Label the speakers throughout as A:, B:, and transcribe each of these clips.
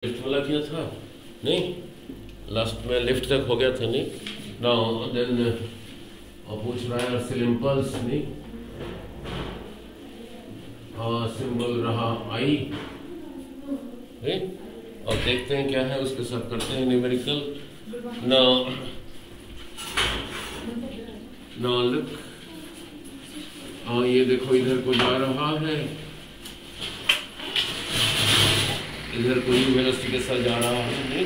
A: Lift वाला किया था नहीं, लास्ट में लिफ्ट तक हो गया था नहीं ना। देन और पूछ रहा है अर्सिल इम्पल्स नहीं, सिंबल रहा आई नहीं। और देखते हैं क्या है उसके साथ, करते हैं न्यूमेरिकल ना लुक। ये देखो इधर को जा रहा है, इधर को यू वेलोसिटी के साथ जा रहा है नहीं।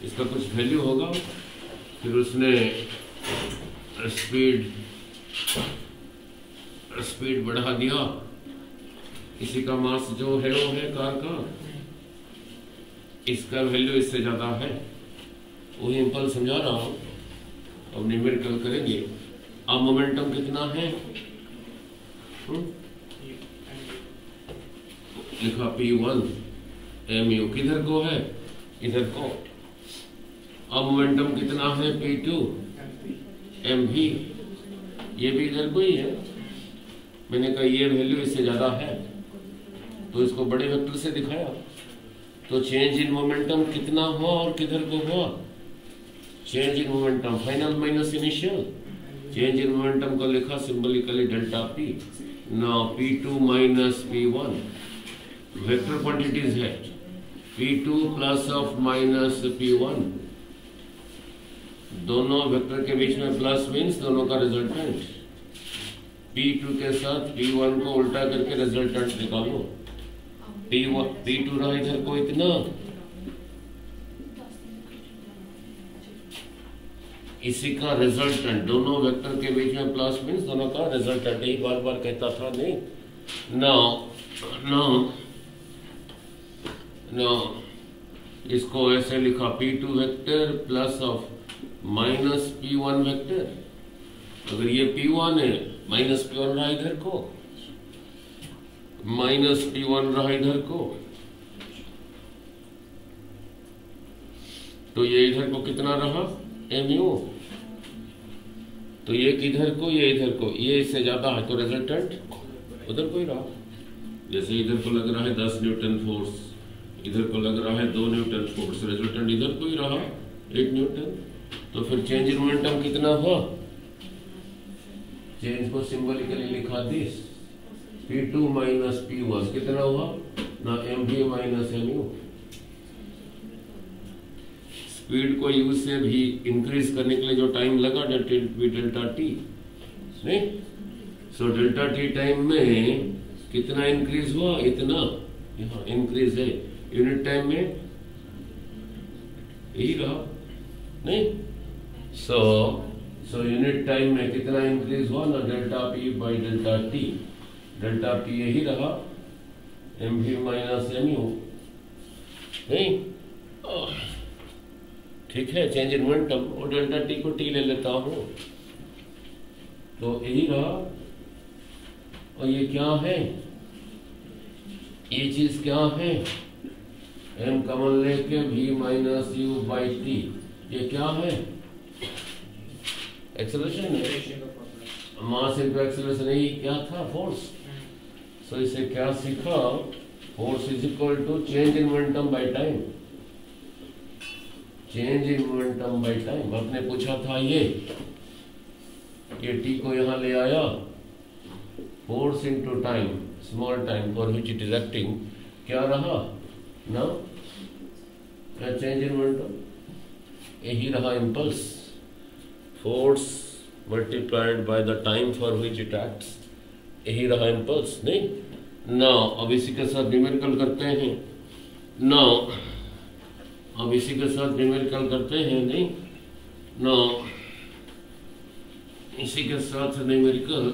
A: इसका कुछ वैल्यू होगा, फिर उसने स्पीड बढ़ा दिया। इसी का मास जो है वो है कार का, इसका वैल्यू इससे ज्यादा है। वही इम्पल्स समझा रहा हूं। अब न्यूमेरिकल करेंगे। अब मोमेंटम कितना है? लिखा P1 mu, किधर को है? इधर को। अब मोमेंटम कितना है? P2 mv, ये भी इधर को ही है। मैंने कहा ये वैल्यू इससे ज्यादा है तो इसको बड़े वेक्टर से दिखाया। तो चेंज इन मोमेंटम कितना हुआ और किधर को हुआ? Change in momentum final minus initial. Change in momentum को लिखा सिंबलिकली डेल्टा P। ना P2 minus P1 vector quantities है। P2 plus of minus P1, दोनों वेक्टर के बीच में प्लस मीन्स दोनों का रिजल्टेंट। P2 के साथ P1 को उल्टा करके रिजल्टेंट निकालो। P2 रहा इधर को इतना, इसी का रिजल्टेंट, दोनों वेक्टर के बीच में प्लस मीन्स दोनों का रिजल्टेंट। यही बार बार कहता था नहीं। नो इसको ऐसे लिखा P2 vector plus of minus P1 vector. अगर ये P1 है, माइनस P1 रहा इधर को, माइनस P1 रहा इधर को, तो ये इधर को कितना रहा? mu। तो ये किधर को, ये इधर को, ये इससे ज्यादा है तो रिजल्टेंट उधर को ही रहा। जैसे इधर को लग रहा है 10 न्यूटन फोर्स, इधर को लग रहा है 2 न्यूटन फोर्स, रिजल्टेंट इधर को ही रहा 8 न्यूटन। तो फिर चेंज इन मोमेंटम कितना हुआ? चेंज को सिंबलिकली लिखा दिस P2 माइनस P1 कितना हुआ? ना mv माइनस mu। स्पीड को u से भी इंक्रीज करने के लिए जो टाइम लगा डेल्टा टी नहीं। सो डेल्टा टी टाइम में कितना इंक्रीज हुआ? इतना, यहाँ इंक्रीज है। यूनिट टाइम में यही रहा नहीं। सो यूनिट टाइम में कितना इंक्रीज हुआ? ना delta P by delta T. Delta P यही रहा mv माइनस mu नहीं। ठीक है, चेंज इन मोमेंटम, और डेल्टा टी को टी ले लेता हूं तो यही रहा। और ये क्या है? ये चीज क्या है? m कमन लेके v minus u by T. ये क्या है? एक्सेलरेशन है। मास इनटू एक्सेलरेशन, यही क्या था? फोर्स। सो इसे क्या सीखा? Force is equal to change in momentum by time. Change in momentum by time. आपने पूछा था ये टी को यहां ले आया, force into time, small time for which it is acting, क्या रहा? ना चेंज इन मोमेंटम, यही रहा impulse. Force multiplied by the time for which it acts, यही रहा इम्पल्स नहीं। ना अब इसी के साथ न्यूमेरिकल करते हैं। ना अब इसी के साथ न्यूमेरिकल करते हैं नहीं। ना इसी के साथ न्यूमेरिकल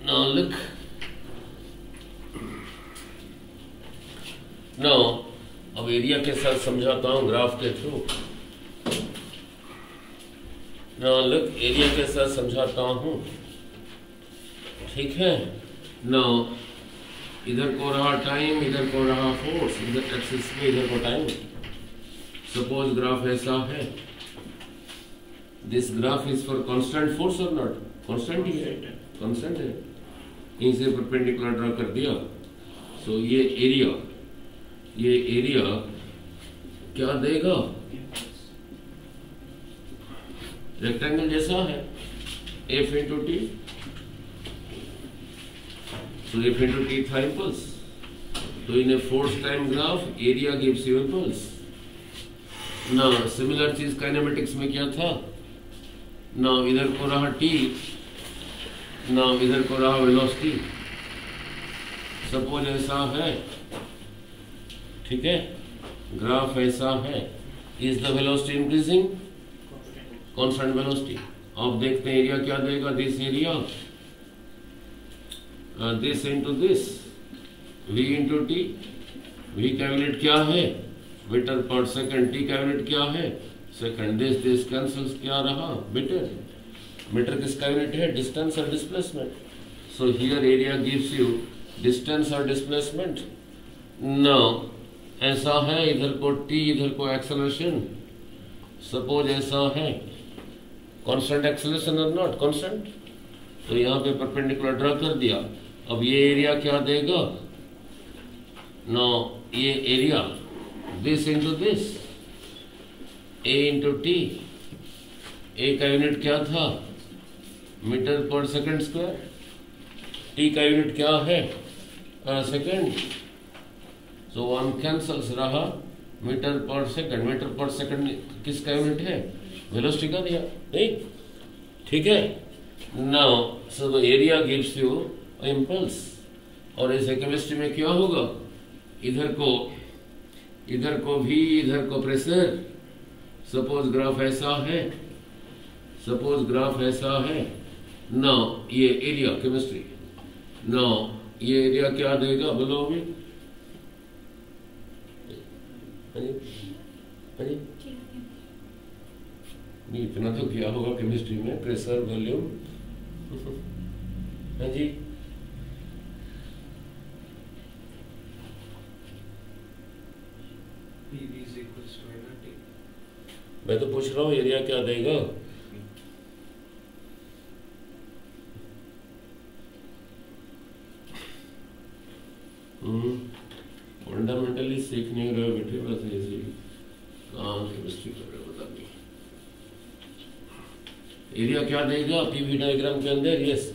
A: ना लिख। ना अब एरिया के साथ समझाता हूं ग्राफ के थ्रू। ना लिख, एरिया के साथ समझाता हूं। ठीक है ना, इधर को रहा टाइम, इधर को रहा फोर्स, इधर एक्सिस पे, इधर को टाइम। सपोज ग्राफ ऐसा है, this graph is for constant force और नॉट? कांस्टेंट ही है, कांस्टेंट है। यहीं से परपेंडिकुलर ड्रा कर दिया। सो ये एरिया ये एरिया क्या देगा, रेक्टेंगल जैसा है, F into T, so f into t था impulse, तो in a force time graph area gives you impulse. ना सिमिलर चीज काइनेमेटिक्स में क्या था, ना इधर को रहा t, ना इधर को रहा वेलोसिटी। सपोज ऐसा है, ठीक है, ग्राफ ऐसा है, is the velocity increasing, constant velocity. अब देखते हैं एरिया क्या देगा, this area this into this, v into T. v का यूनिट क्या है, मीटर पर सेकंड, t का यूनिट क्या है, सेकंड। दिस कैंसल्स, क्या रहा, मीटर। मीटर किसका यूनिट है, डिस्टेंस और displacement. So here area gives you distance और डिस्प्लेसमेंट। नाउ ऐसा है, इधर को t, इधर को एक्सेलरेशन। सपोज ऐसा है, कांस्टेंट एक्सेलरेशन और नॉट कांस्टेंट, तो यहाँ पे परपेंडिकुलर ड्रा कर दिया। अब ये एरिया क्या देगा, नो ये area this into this, A into T. A का यूनिट क्या था, metre per second square. T का यूनिट क्या है, सेकंड। सो वन कैंसल्स, रहा metre per second. Metre per second किसका यूनिट है, वेलोसिटी का दिया, नहीं, ठीक है। Now so the area gives you impulse. और ऐसे केमिस्ट्री में क्या होगा, इधर को भी, इधर को प्रेशर। सपोज ग्राफ ऐसा है, सपोज ग्राफ ऐसा है। नाउ ये एरिया केमिस्ट्री, नाउ ये एरिया क्या देगा, बोलो भी। नहीं, इतना तो क्या होगा केमिस्ट्री में, प्रेशर, वॉल्यूम। हाँ जी, मैं तो पूछ रहा हूँ एरिया क्या देगा। फंडामेंटली सीख नहीं रहे बेटे, बस ऐसे ही काम केमिस्ट्री कर रहे हो, बता नहीं। एरिया क्या देगा पीवी डायग्राम के अंदर, यस।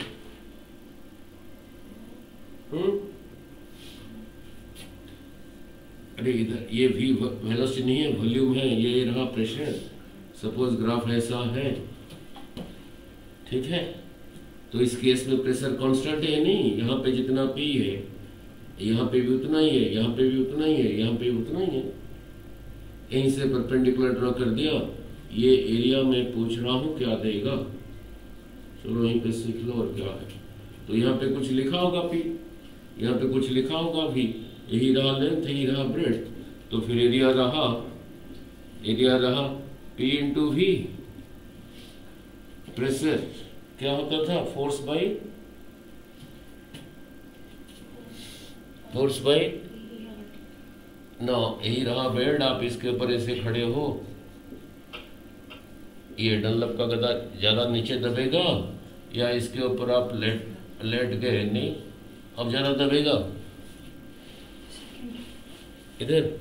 A: अरे इधर ये भी वेलोसिटी नहीं है, वॉल्यूम है, ये रहा प्रेशर। सपोज ग्राफ ऐसा है, ठीक है, तो इस केस में प्रेशर कांस्टेंट है, नहीं, यहाँ पे जितना पी है यहाँ पे भी उतना ही है, यहाँ पे भी उतना ही है, यहाँ पे भी उतना ही है। यहीं से परपेंडिकुलर ड्रॉ कर दिया। ये एरिया में पूछ रहा हूँ क्या देगा, चलो यहीं पे सीख लो और क्या है। तो यहाँ पे कुछ लिखा होगा पी, यहाँ पे कुछ लिखा होगा भी, यही रहा लेंथ, यही रहा ब्रेड्थ, तो फिर एरिया रहा पी इंटू वी। प्रेशर क्या होता था, फोर्स बाई ना, यही रहा बेल्ट। आप इसके ऊपर ऐसे खड़े हो, ये डनलप का गदा ज्यादा नीचे दबेगा, या इसके ऊपर आप लेट गए, नहीं, अब ज्यादा दबेगा इधर।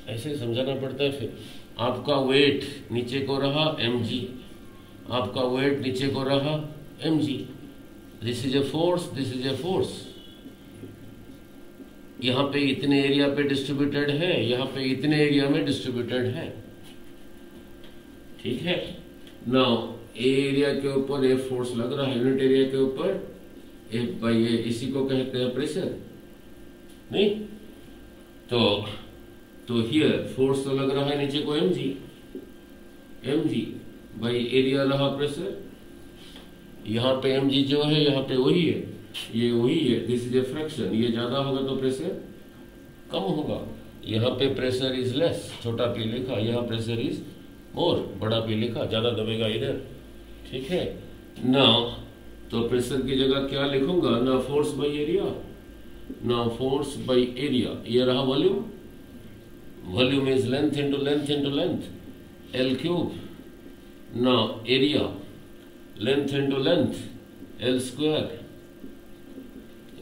A: ऐसे समझाना पड़ता है। फिर आपका वेट नीचे को रहा mg, आपका वेट नीचे को रहा mg। This is a force, this is a force. यहाँ पे इतने एरिया पे डिस्ट्रीब्यूटेड है, यहाँ पे इतने एरिया में डिस्ट्रीब्यूटेड है, ठीक है। नाउ ए एरिया के ऊपर ए फोर्स लग रहा है, यूनिट एरिया के ऊपर ए बाई ए, इसी को कहते हैं प्रेशर, नहीं। तो हियर फोर्स तो लग रहा है नीचे को mg बाई एरिया रहा प्रेशर। यहाँ पे mg जो है, यहाँ पे वही है, ये वही है। दिस इज ए फ्रैक्शन, ये ज्यादा होगा तो प्रेशर कम होगा। यहाँ पे प्रेशर इज लेस, छोटा पी लिखा, यहाँ प्रेशर इज मोर, बड़ा पी लिखा, ज्यादा दबेगा इधर, ठीक है ना। तो प्रेशर की जगह क्या लिखूंगा, ना फोर्स बाई एरिया, ना फोर्स बाई एरिया। ये रहा volume, volume is length into length into length, L cube. ना area, length into length, L square.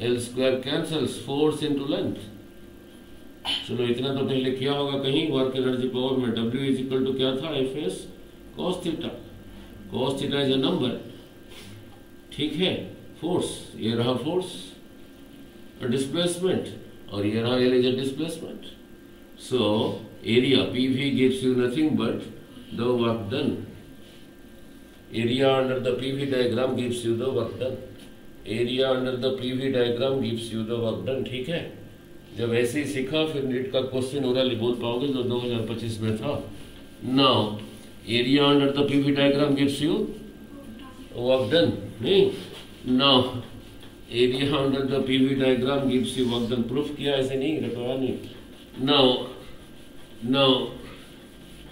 A: L square cancels, force into length. चलो इतना तो पहले किया होगा कहीं, वर्क एनर्जी पावर में। W इज इक्वल टू क्या था, Fs cos theta. cos theta is a number, ठीक है। फोर्स, ये रहा फोर्स, डिस्प्लेसमेंट, और ये रहा L is a displacement. So area PV gives you nothing but the work done. Area under the PV diagram gives you the work done. Area under the PV diagram gives you the work done, ठीक है। जब ऐसे ही सीखा फिर NEET का question orally बोल पाओगे जो 2025 में था। Now area under the PV diagram gives you work done, नहीं। Now area under the PV diagram gives you work done. Proof किया ऐसे नहीं, रखवाया नहीं। नाउ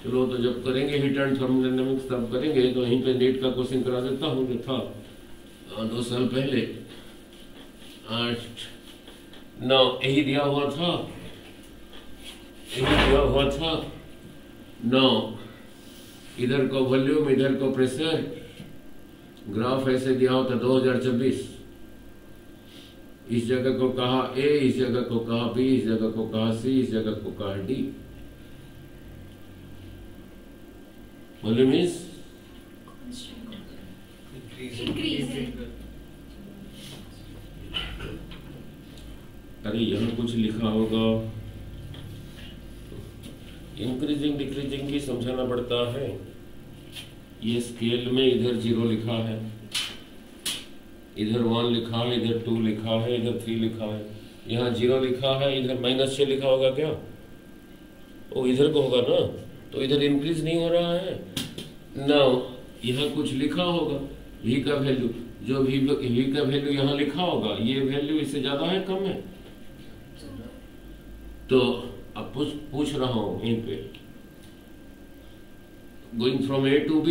A: चलो तो जब करेंगे हीट एंड थर्मोडायनामिक्स तब करेंगे, तो यहीं पे नीट का क्वेश्चन करा देता हूँ जो था 2 साल पहले। नाउ यही दिया हुआ था, नाउ इधर को वॉल्यूम, इधर को प्रेशर, ग्राफ ऐसे दिया होता 2026। इस जगह को कहा A, इस जगह को कहा B, इस जगह को कहा C, इस जगह को कहा D। वॉल्यूम इज अरे यहाँ कुछ लिखा होगा, इंक्रीजिंग डिक्रीजिंग की समझाना पड़ता है। ये स्केल में इधर 0 लिखा है, इधर 1 लिखा है, इधर 2 लिखा है, इधर 3 लिखा है। यहाँ 0 लिखा है, इधर -6 लिखा होगा क्या? ओ इधर को होगा ना, तो इधर इंक्रीज नहीं हो रहा है। नाउ यहाँ कुछ लिखा होगा, V का वैल्यू, जो V का वैल्यू यहाँ लिखा होगा, ये वैल्यू इससे ज्यादा है कम है? तो अब पूछ रहा हूं यहीं पे, going from A to B,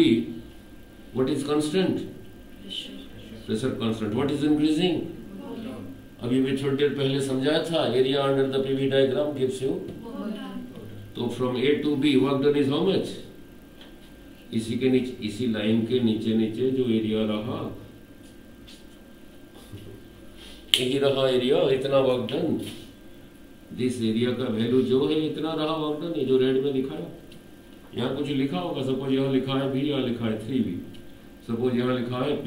A: what is constant? Pressure constant. What is increasing? अभी भी थोड़ी देर पहले समझाया था, area under the PV diagram gives you. तो from A to B work done is how much? इसी के नीचे, इसी लाइन के नीचे नीचे जो एरिया रहा, यही रहा एरिया, इतना वर्क डन। दिस एरिया का वैल्यू जो है इतना रहा वर्क डन, ये जो रेड में लिखा है। यहाँ कुछ लिखा होगा, सपोज यहाँ लिखा है B, यहाँ लिखा है 3B, सपोज यहाँ लिखा है P।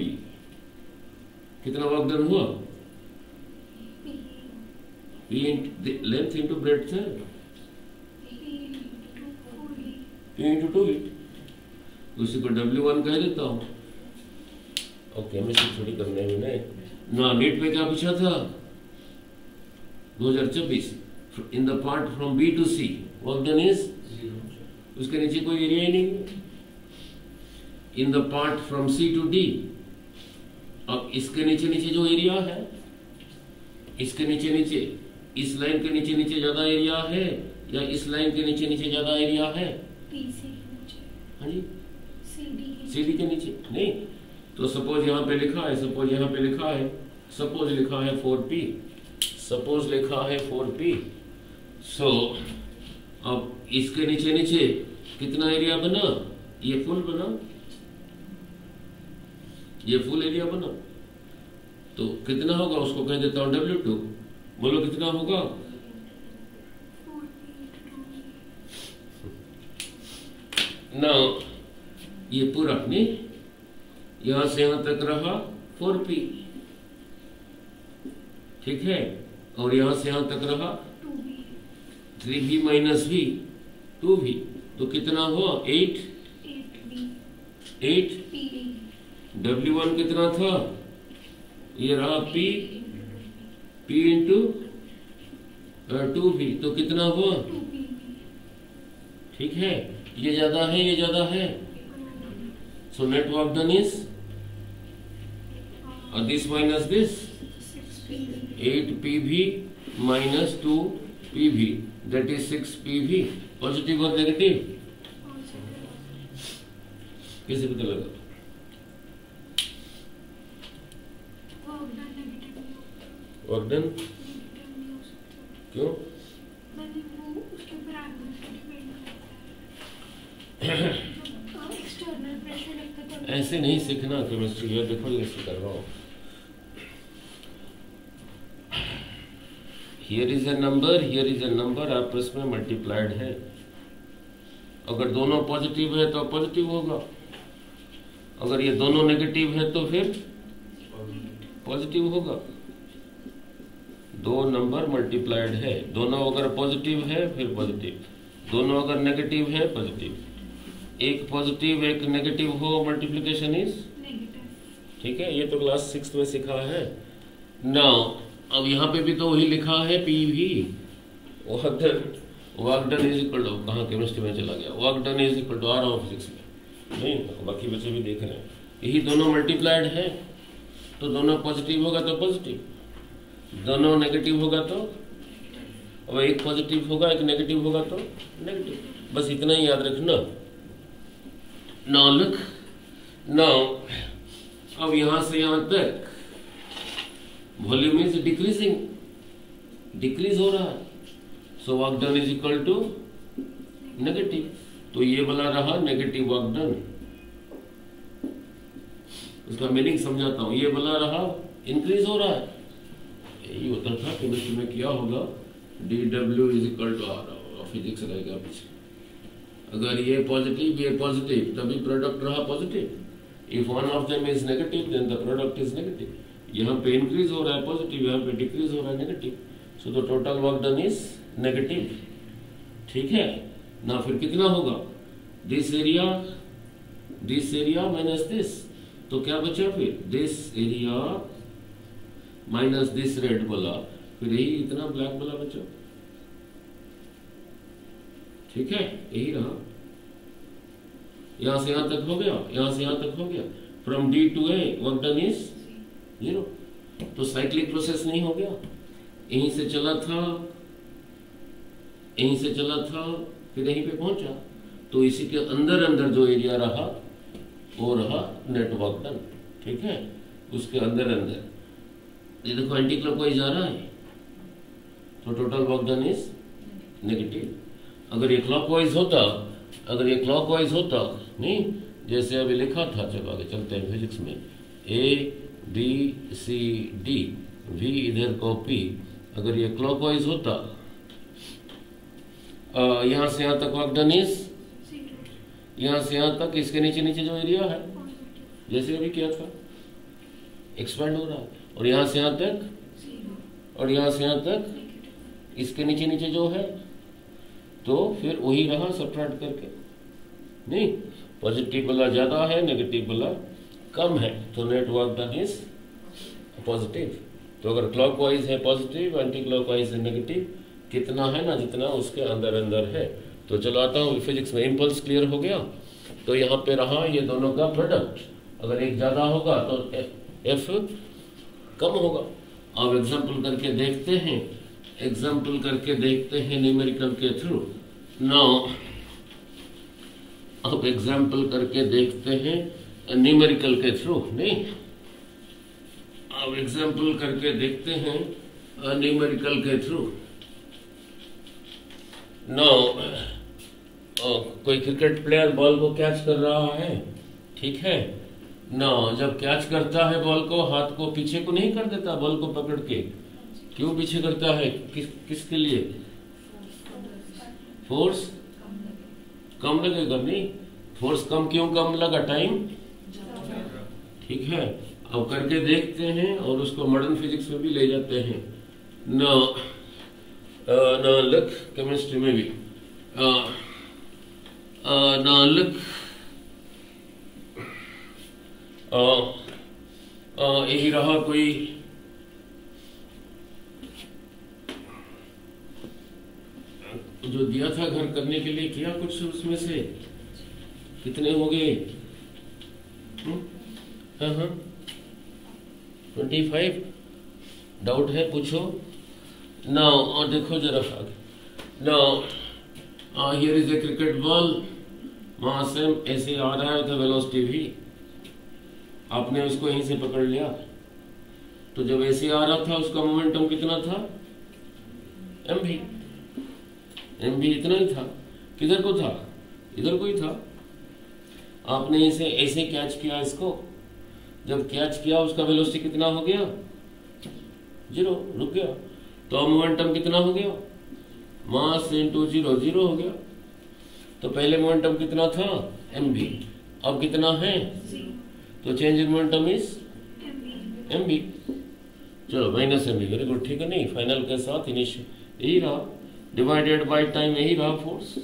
A: कितना वर्क डन हुआ? P लेंथ इंटू ब्रेड्थ है, P इंटू 2B। उसी को W1 कह देता हूँ। ओके, मैं थोड़ी करने में नहीं ना। नीट पे क्या पूछा था 2024? In the part from B to C work done is 0। उसके नीचे कोई एरिया ही नहीं। In the part from C to D, अब इसके नीचे नीचे जो एरिया है, इसके नीचे नीचे, इस लाइन के नीचे नीचे ज्यादा एरिया है या इस लाइन के नीचे नीचे ज्यादा एरिया है? हाँ जी, CD के नीचे नहीं। तो सपोज यहाँ पे लिखा है, सपोज यहाँ पे लिखा है, सपोज लिखा है 4P, सपोज लिखा है 4P। सो अब इसके नीचे नीचे कितना एरिया बना? ये फुल बना, ये फुल एरिया बना। तो कितना होगा उसको कह देता हूं W2। बोलो कितना होगा? ना ये पूरा नहीं, यहां से यहां तक रहा 4P, ठीक है, और यहां से यहां तक रहा 3B माइनस V 2V। तो कितना हुआ? 8 W1 कितना था? ये रहा P इंटू 2V। तो कितना हुआ? ठीक है, ये ज्यादा है, ये ज्यादा है। So net work done is this minus this, 8PV minus 2PV, that is 6PV। Positive और नेगेटिव कैसे पता लगा? वर्क डन क्यों? ऐसे नहीं सीखना केमिस्ट्री है। देखो कैसे कर रहा हूँ। हियर इज ए नंबर आपस में मल्टीप्लाइड है। अगर दोनों पॉजिटिव है तो पॉजिटिव होगा, अगर ये दोनों नेगेटिव है तो फिर पॉजिटिव होगा। दो नंबर मल्टीप्लाइड है, दोनों अगर पॉजिटिव है फिर पॉजिटिव, दोनों अगर नेगेटिव है पॉजिटिव। एक पॉजिटिव एक नेगेटिव हो, मल्टीप्लिकेशन इज ठीक है। ये तो क्लास 6 में सिखा है। नाउ अब यहाँ पे भी तो वही लिखा है, पी भी work done is equal to, कहाँ केमिस्ट्री में चला गया, work done is equal to R of physics में नहीं, बाकी बच्चे भी देख रहे हैं। यही दोनों मल्टीप्लाइड है तो दोनों पॉजिटिव होगा तो पॉजिटिव, दोनों नेगेटिव होगा तो, अब एक पॉजिटिव होगा एक नेगेटिव होगा तो नेगेटिव, बस इतना ही याद रखना। नाउ लुक, नाउ अब यहां से यहां तक वॉल्यूम इज डिक्रीजिंग, डिक्रीज हो रहा है, so work done is equal to negative, तो ये वाला रहा नेगेटिव वर्क डन। उसका मीनिंग समझाता हूं, ये वाला रहा इंक्रीज हो रहा है, यही होता था केमिस्ट्री में किया होगा, dw is equal to R, physics रहेगा पीछे। अगर ये पॉजिटिव तभी प्रोडक्ट रहा positive, if one of them is negative then the product is negative. यहाँ पे इंक्रीज हो रहा है पॉजिटिव, यहाँ पे डिक्रीज हो रहा है negative, so the total work done is negative. ठीक है ना, फिर कितना होगा, दिस एरिया माइनस दिस, तो क्या बचा फिर, this area minus this red वाला, फिर यही इतना ब्लैक वाला बचा। ठीक है, यही रहा, यहां से यहां तक हो गया, यहां से यहां तक हो गया, from D to A work done is 0, तो साइक्लिक प्रोसेस नहीं हो गया, यहीं से चला था, यहीं से चला था, फिर यहीं पे पहुंचा, तो इसी के अंदर अंदर जो एरिया रहा वो रहा नेट वर्क डन। ठीक है, उसके अंदर अंदर ये देखो एंटी क्लॉकवाइज जा रहा है, तो total work done is negative. अगर ये क्लॉकवाइज होता नहीं, जैसे अभी लिखा था, चलो आगे चलते हैं फिजिक्स में, ए बी सी डी, वी इधर कॉपी, अगर ये क्लॉकवाइज होता, यहां से यहां तक वर्क डन इज, यहां से यहां तक, इसके नीचे नीचे जो एरिया है जैसे अभी किया था एक्सपेंड हो रहा है, और यहां से यहां तक, और यहां से यहां तक इसके नीचे नीचे जो है, तो फिर वही रहा सब्ट्रैक्ट करके, नहीं पॉजिटिव वाला ज्यादा है नेगेटिव वाला कम है, तो net work done is positive. तो अगर क्लॉकवाइज है पॉजिटिव, एंटी क्लॉकवाइज है नेगेटिव, कितना है ना, जितना उसके अंदर अंदर है। तो चलो आता हूँ फिजिक्स में, इम्पल्स क्लियर हो गया, तो यहाँ पे रहा ये दोनों का प्रोडक्ट, अगर एक ज्यादा होगा तो एफ कम होगा। अब एग्जाम्पल करके देखते हैं न्यूमेरिकल के थ्रू। नाउ अब एग्जाम्पल करके देखते हैं न्यूमेरिकल के थ्रू, नहीं अब एग्जाम्पल करके देखते हैं न्यूमेरिकल के थ्रू। नाउ कोई क्रिकेट प्लेयर बॉल को कैच कर रहा है, ठीक है ना, जब कैच करता है बॉल को, हाथ को पीछे को नहीं कर देता, बॉल को पकड़ के, क्यों पीछे करता है, किसके लिए, फोर्स कम लगेगा, नहीं फोर्स क्यों कम लगा, टाइम, ठीक है। अब करके देखते हैं और उसको मॉडर्न फिजिक्स में भी ले जाते हैं ना, लुक केमिस्ट्री में भी ना, लुक यही रहा, कोई जो दिया था घर करने के लिए, किया कुछ उसमें से, कितने हो गए, हाँ 25, डाउट है पूछो। नाउ और देखो जरा आगे, now here is a cricket ball, वहां से ऐसे आ रहा है, तो वेलोसिटी भी, आपने उसको यहीं से पकड़ लिया, तो जब ऐसे आ रहा था उसका मोमेंटम कितना था, एम भी इतना ही था, किधर को था, इधर को ही था। आपने इसे ऐसे कैच किया, इसको जब कैच किया उसका वेलोसिटी कितना हो गया, 0, रुक गया, तो अब मोमेंटम कितना हो गया, मास इंटू 0 0 हो गया। तो पहले मोमेंटम कितना था mv, अब कितना है, तो change in momentum is mv। चलो माइनस mv, वेरी गुड, ठीक है। नहीं, फाइनल के साथ इनिशियल यही रहा, डिवाइडेड बाय टाइम यही रहा फोर्स।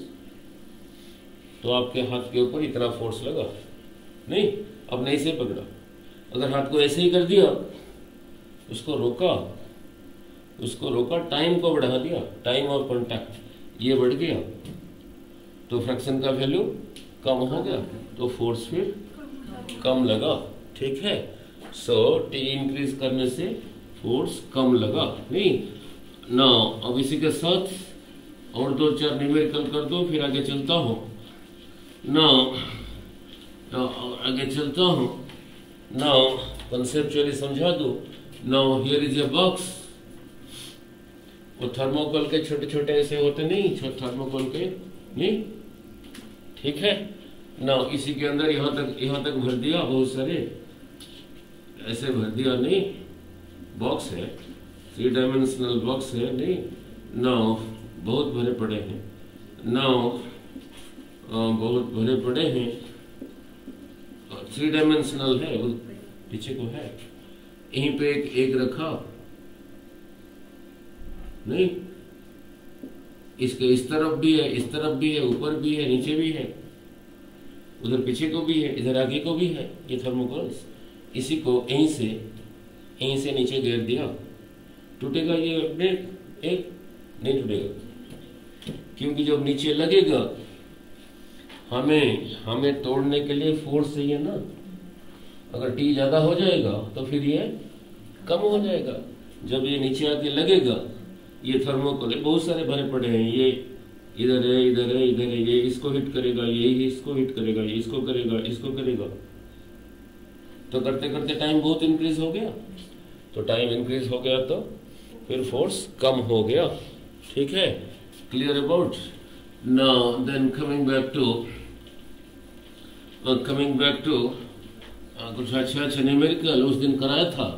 A: तो आपके हाथ के ऊपर इतना फोर्स लगा नहीं, अब नहीं से पकड़ा। अगर हाथ को ऐसे ही कर दिया, उसको रोका, टाइम को बढ़ा दिया, टाइम और कांटेक्ट ये बढ़ गया, तो फ्रैक्शन का वैल्यू कम हो गया, तो फोर्स फिर कम लगा, ठीक है। सो टी इंक्रीज करने से फोर्स कम लगा नहीं ना। अब इसी के साथ और 2-4 न्यूमेरिकल कर दो, फिर आगे चलता हूं ना, आगे चलता हूं ना, कंसेप्चुअली समझा दो। Now here is a box, वो थर्मोकोल के छोटे छोटे ऐसे होते नहीं, थर्मोकोल के नहीं, ठीक है ना। इसी के अंदर यहाँ तक भर दिया, बहुत सारे ऐसे भर दिया नहीं, बॉक्स है, 3 डायमेंशनल बॉक्स है नहीं ना, बहुत भरे पड़े हैं ना, बहुत भरे पड़े हैं, 3 डायमेंशनल है, वो पीछे को है, यहीं पे एक रखा नहीं, इसके इस तरफ भी है, इस तरफ भी है, ऊपर भी है, नीचे भी है, उधर पीछे को भी है, इधर आगे को भी है, ये थर्मोकोल्स। इसी को यहीं से नीचे गिर दिया, टूटेगा ये प्लेट? एक नहीं टूटेगा, क्योंकि जब नीचे लगेगा हमें तोड़ने के लिए फोर्स चाहिए ना। अगर टी ज्यादा हो जाएगा तो फिर ये कम हो जाएगा। जब ये नीचे आके लगेगा, ये थर्मोकोल बहुत सारे भरे पड़े हैं, ये इधर है, इधर है, इधर है, ये इसको हिट करेगा, ये इसको हिट करेगा, ये इसको करेगा, इसको करेगा, तो करते करते टाइम बहुत इंक्रीज हो गया। तो टाइम इंक्रीज हो गया तो फिर फोर्स कम हो गया, ठीक है। Clear about? Now then coming back to कुछ अच्छा न्यूमेरिकल उस दिन कराया था।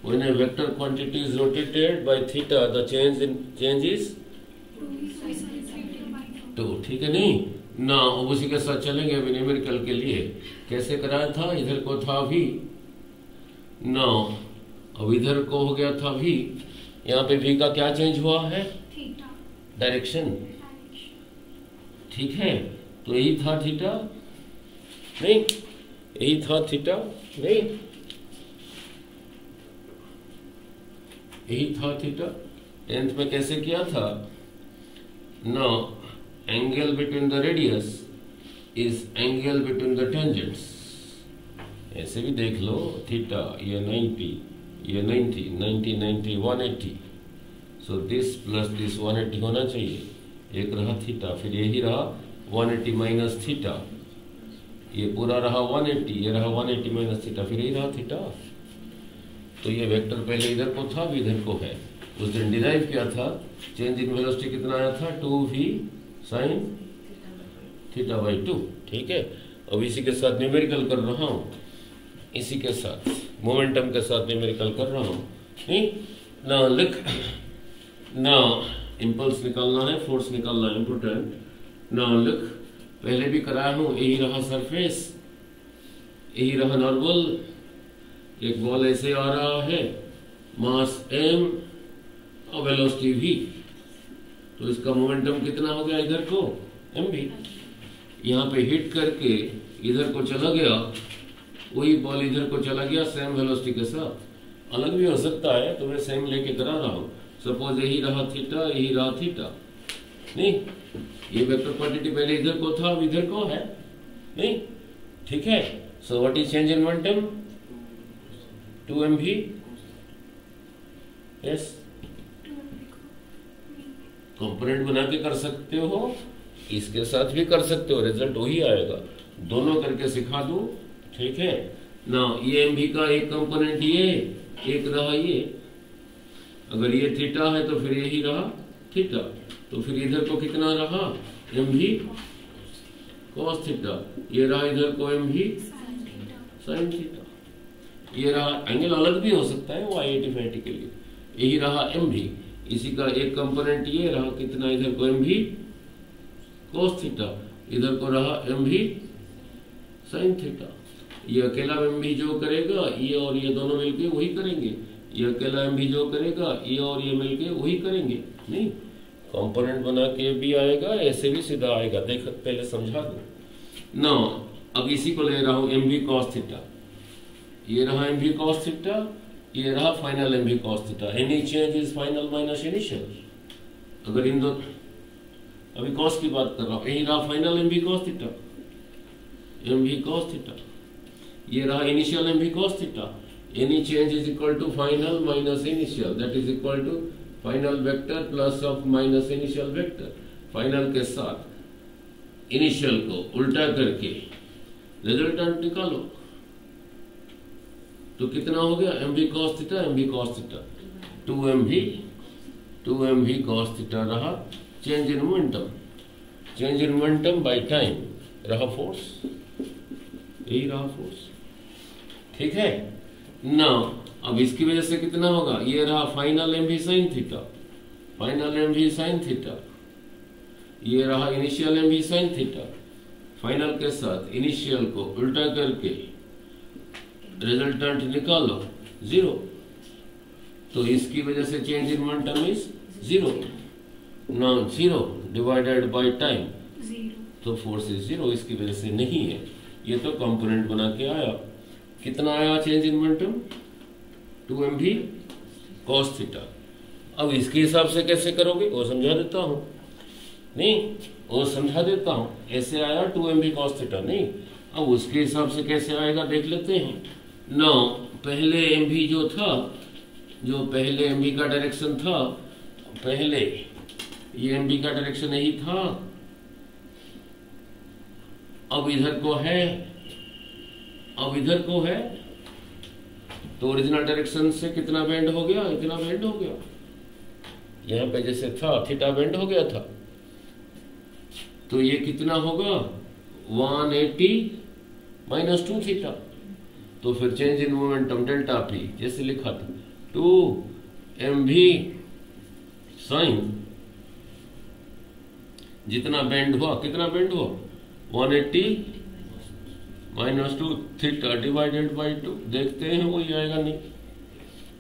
A: When a vector quantity is rotated by theta, the change is 2, ठीक है नहीं ना। उसी के साथ चलेंगे अभी न्यूमेरिकल के लिए। कैसे कराया था? इधर को था v ना, अब इधर को हो गया था v। यहाँ पे v का क्या चेंज हुआ है? डायरेक्शन, ठीक है। तो यही था थीटा नहीं, यही था थीटा नहीं, यही था थीटा। 10th में कैसे किया था? No, angle between the radius is angle between the tangents. ऐसे भी देख लो, थीटा ये 90, ये 90, 90, 90, 180। सो दिस प्लस दिस 180 होना चाहिए। एक रहा थीटा, फिर यही रहा 180 माइनस थीटा, ये पूरा रहा 180, ये रहा 180 माइनस थीटा, फिर यही रहा थीटा। तो ये वेक्टर पहले इधर को था, अभी इधर को है। उस दिन डिराइव किया था, चेंज इन वेलोसिटी कितना आया था? 2v sin थीटा बाई 2, ठीक है। अब इसी के साथ न्यूमेरिकल कर रहा हूँ, इसी के साथ मोमेंटम के साथ न्यूमेरिकल कर रहा हूँ नहीं ना। लिख ना, इम्पल्स निकालना है, फोर्स निकालना है, इम्पोर्टेंट ना। लिख, पहले भी कराया हूँ, यही रहा सरफेस, यही रहा नॉर्मल। एक बॉल ऐसे आ रहा है, मास m और वेलोसिटी v, तो इसका मोमेंटम कितना हो गया? इधर को mv। यहाँ पे हिट करके इधर को चला गया, वही बॉल इधर को चला गया सेम वेलोसिटी के साथ। अलग भी हो सकता है, तो मैं सेम लेके करा रहा हूँ। सपोज यही रहा थीटा, यही रहा थीटा नहीं, ये वेक्टर क्वांटिटी पहले इधर को था, अब इधर को है नहीं, ठीक है। So what is change in momentum? 2mv, yes. Component बना के कर सकते हो, इसके साथ भी कर सकते हो, रिजल्ट वही आएगा। दोनों करके सिखा दूं, ठीक है ना। ये mv का एक कंपोनेंट ये, एक रहा ये। अगर ये थीटा है तो फिर यही रहा थीटा, तो फिर इधर को कितना रहा? mv cos थीटा, ये रहा इधर को mv sin थीटा। ये रहा, एंगल अलग भी हो सकता है वो 180 के लिए। यही रहा mv, इसी का एक कंपोनेंट ये रहा कितना, इधर को एम भी cos थीटा, इधर को रहा एम भी sin थीटा। ये अकेला एम भी जो करेगा ये और ये दोनों मिलके वही करेंगे, ये अकेला एम भी जो करेगा ये और ये मिलके वही करेंगे। नहीं, कंपोनेंट बना के भी आएगा, ऐसे भी सीधा आएगा। देख पहले समझा दो ना। अब इसी को ले रहा हूं एम भी cos थीटा, ये रहा एम भी cos थीटा, ये रहा फाइनल एम भी cos theta. Any change is final minus initial. अगर इन दो, अभी cos की बात कर रहा हूं, यही रहा फाइनल एम भी cos थीटा, एम भी cos थीटा, ये रहा इनिशियल एम भी cos theta. Any change is equal to final minus initial, that is equal to final vector plus of minus initial vector. Final के साथ initial को उल्टा करके रिजल्टेंट निकालो तो कितना हो गया, एम भी cos थीटा, एम भी cos थीटा, 2m भी cos थीटा रहा। Change in momentum, change in momentum by time रहा फोर्स, यही रहा फोर्स। ठीक है ना। अब इसकी वजह से कितना होगा, ये रहा फाइनल एम भी साइन थीटा, फाइनल एम भी साइन थीटा, ये रहा इनिशियल एम भी साइन थीटा। फाइनल के साथ इनिशियल को उल्टा करके रिजल्टेंट निकालो 0, तो इसकी वजह से चेंज इन मोमेंटम इज 0। ना 0 डिवाइडेड बाय टाइम, तो फोर्स इज 0, इसकी वजह से नहीं है। ये तो कंपोनेंट बना के आया। कितना आया चेंज इन मोमेंटम, 2m भी cos थीटा। अब इसके हिसाब से कैसे करोगे वो समझा देता हूं। नहीं, वो समझा देता हूं। ऐसे आया 2m भी cos थीटा, नहीं, अब उसके हिसाब से कैसे आएगा देख लेते हैं। नो, पहले एम भी जो था, जो पहले एम भी का डायरेक्शन था, पहले ये एम भी का डायरेक्शन यही था, अब इधर को है, अब इधर को है, तो ओरिजिनल डायरेक्शन से कितना बेंड हो गया, इतना बेंड हो गया। यहां पे जैसे था थीटा बेंड हो गया था, तो ये कितना होगा 180 माइनस 2 थीटा। तो फिर change in momentum delta P जैसे लिखा था 2m भी साइन, जितना बेंड हुआ, कितना बेंड हुआ 180 माइनस 2 थीटा डिवाइडेड बाई 2। देखते हैं वही आएगा नहीं,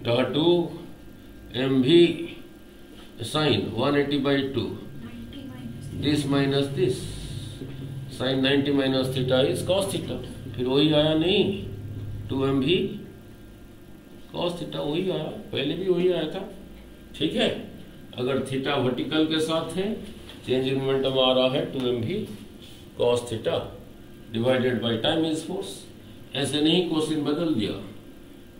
A: रहा 2m भी sine 180 by 2, this minus this, sine 90 minus theta is cos theta. फिर वही आया नहीं, 2m भी cos थीटा, वही आया, पहले भी वही आया था। ठीक है, अगर थीटा वर्टिकल के साथ है, चेंज इन मोमेंटम आ रहा है 2m भी cos theta divided by time is force. ऐसे नहीं, कोसिन बदल दिया,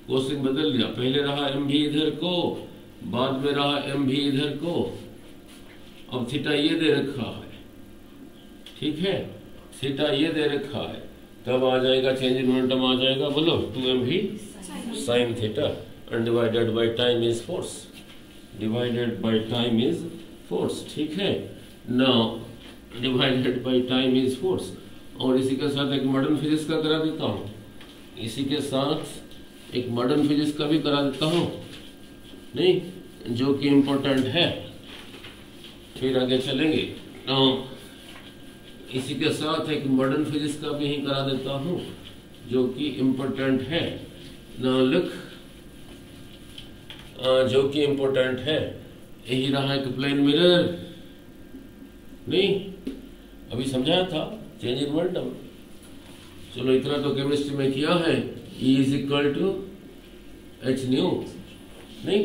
A: कोसिन बदल दिया। पहले रहा m भी इधर को, बाद में रहा m भी इधर को। अब थीटा ये दे रखा है, ठीक है, थीटा ये दे रखा है, तब आ जाएगा चेंज इन मोमेंटम आ जाएगा, बोलो 2m भी sine theta and divided by time is force, divided by time is force. ठीक है, now divided by time is force. और इसी के साथ एक मॉडर्न फिजिक्स का करा देता हूँ, इसी के साथ एक मॉडर्न फिजिक्स का भी करा देता हूँ, नहीं, जो कि इम्पोर्टेंट है, फिर आगे चलेंगे। इसी के साथ एक मॉडर्न फिजिक्स का भी ही करा देता हूँ, जो कि इम्पोर्टेंट है। लुक, जो कि इम्पोर्टेंट है, यही रहा एक प्लेन मिरर, नहीं, अभी समझाया था चेंज इन मोमेंटम। चलो इतना तो केमिस्ट्री में किया है, E is equal to h nu, नहीं,